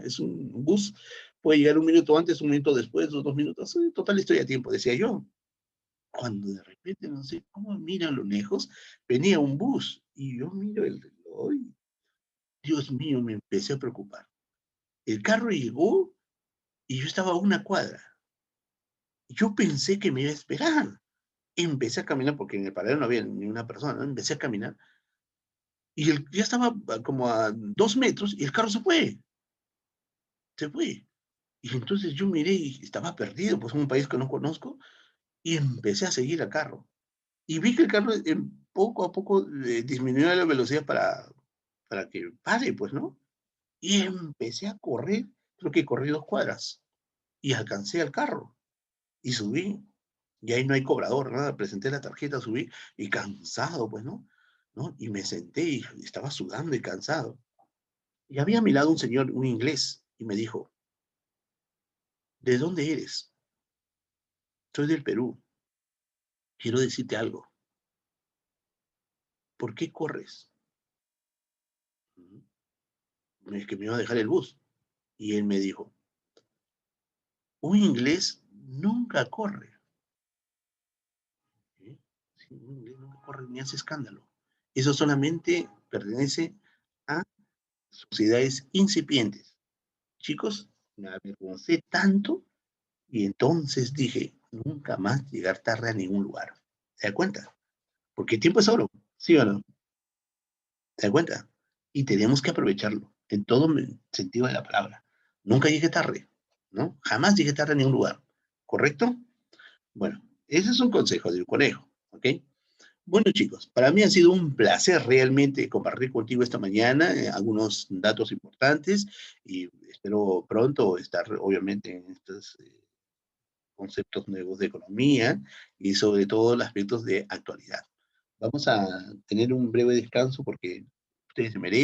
es un bus. Puede llegar un minuto antes, un minuto después, o 2 minutos. En total estoy a tiempo, decía yo. Cuando de repente, no sé cómo mira a lo lejos, venía un bus. Y yo miro el reloj. Y, Dios mío, me empecé a preocupar. El carro llegó y yo estaba a una cuadra. Yo pensé que me iba a esperar. Empecé a caminar porque en el paradero no había ni una persona, ¿no? Empecé a caminar y ya estaba como a 2 metros y el carro se fue. Se fue. Y entonces yo miré y estaba perdido, pues en un país que no conozco, y empecé a seguir al carro. Y vi que el carro poco a poco disminuyó la velocidad para que pare, pues, ¿no? Y empecé a correr, creo que corrí 2 cuadras y alcancé al carro y subí. Y ahí no hay cobrador, nada, presenté la tarjeta, subí y cansado, pues, ¿no? ¿No? Y me senté y estaba sudando y cansado. Y había a mi lado un señor, un inglés, y me dijo, ¿de dónde eres? Soy del Perú. Quiero decirte algo. ¿Por qué corres? Es que me iba a dejar el bus. Y él me dijo, un inglés nunca corre. ¿Eh? Sí, un inglés nunca corre ni hace escándalo. Eso solamente pertenece a sociedades incipientes. Chicos, me avergoncé tanto y entonces dije, nunca más llegar tarde a ningún lugar. ¿Se da cuenta? Porque el tiempo es oro, ¿sí o no? ¿Se da cuenta? Y tenemos que aprovecharlo en todo sentido de la palabra. Nunca llegué tarde, ¿no? Jamás llegué tarde a ningún lugar. ¿Correcto? Bueno, ese es un consejo del conejo, ¿ok? Bueno, chicos, para mí ha sido un placer realmente compartir contigo esta mañana algunos datos importantes y espero pronto estar, obviamente, en estos conceptos nuevos de economía y sobre todo los aspectos de actualidad. Vamos a tener un breve descanso porque ustedes se merecen.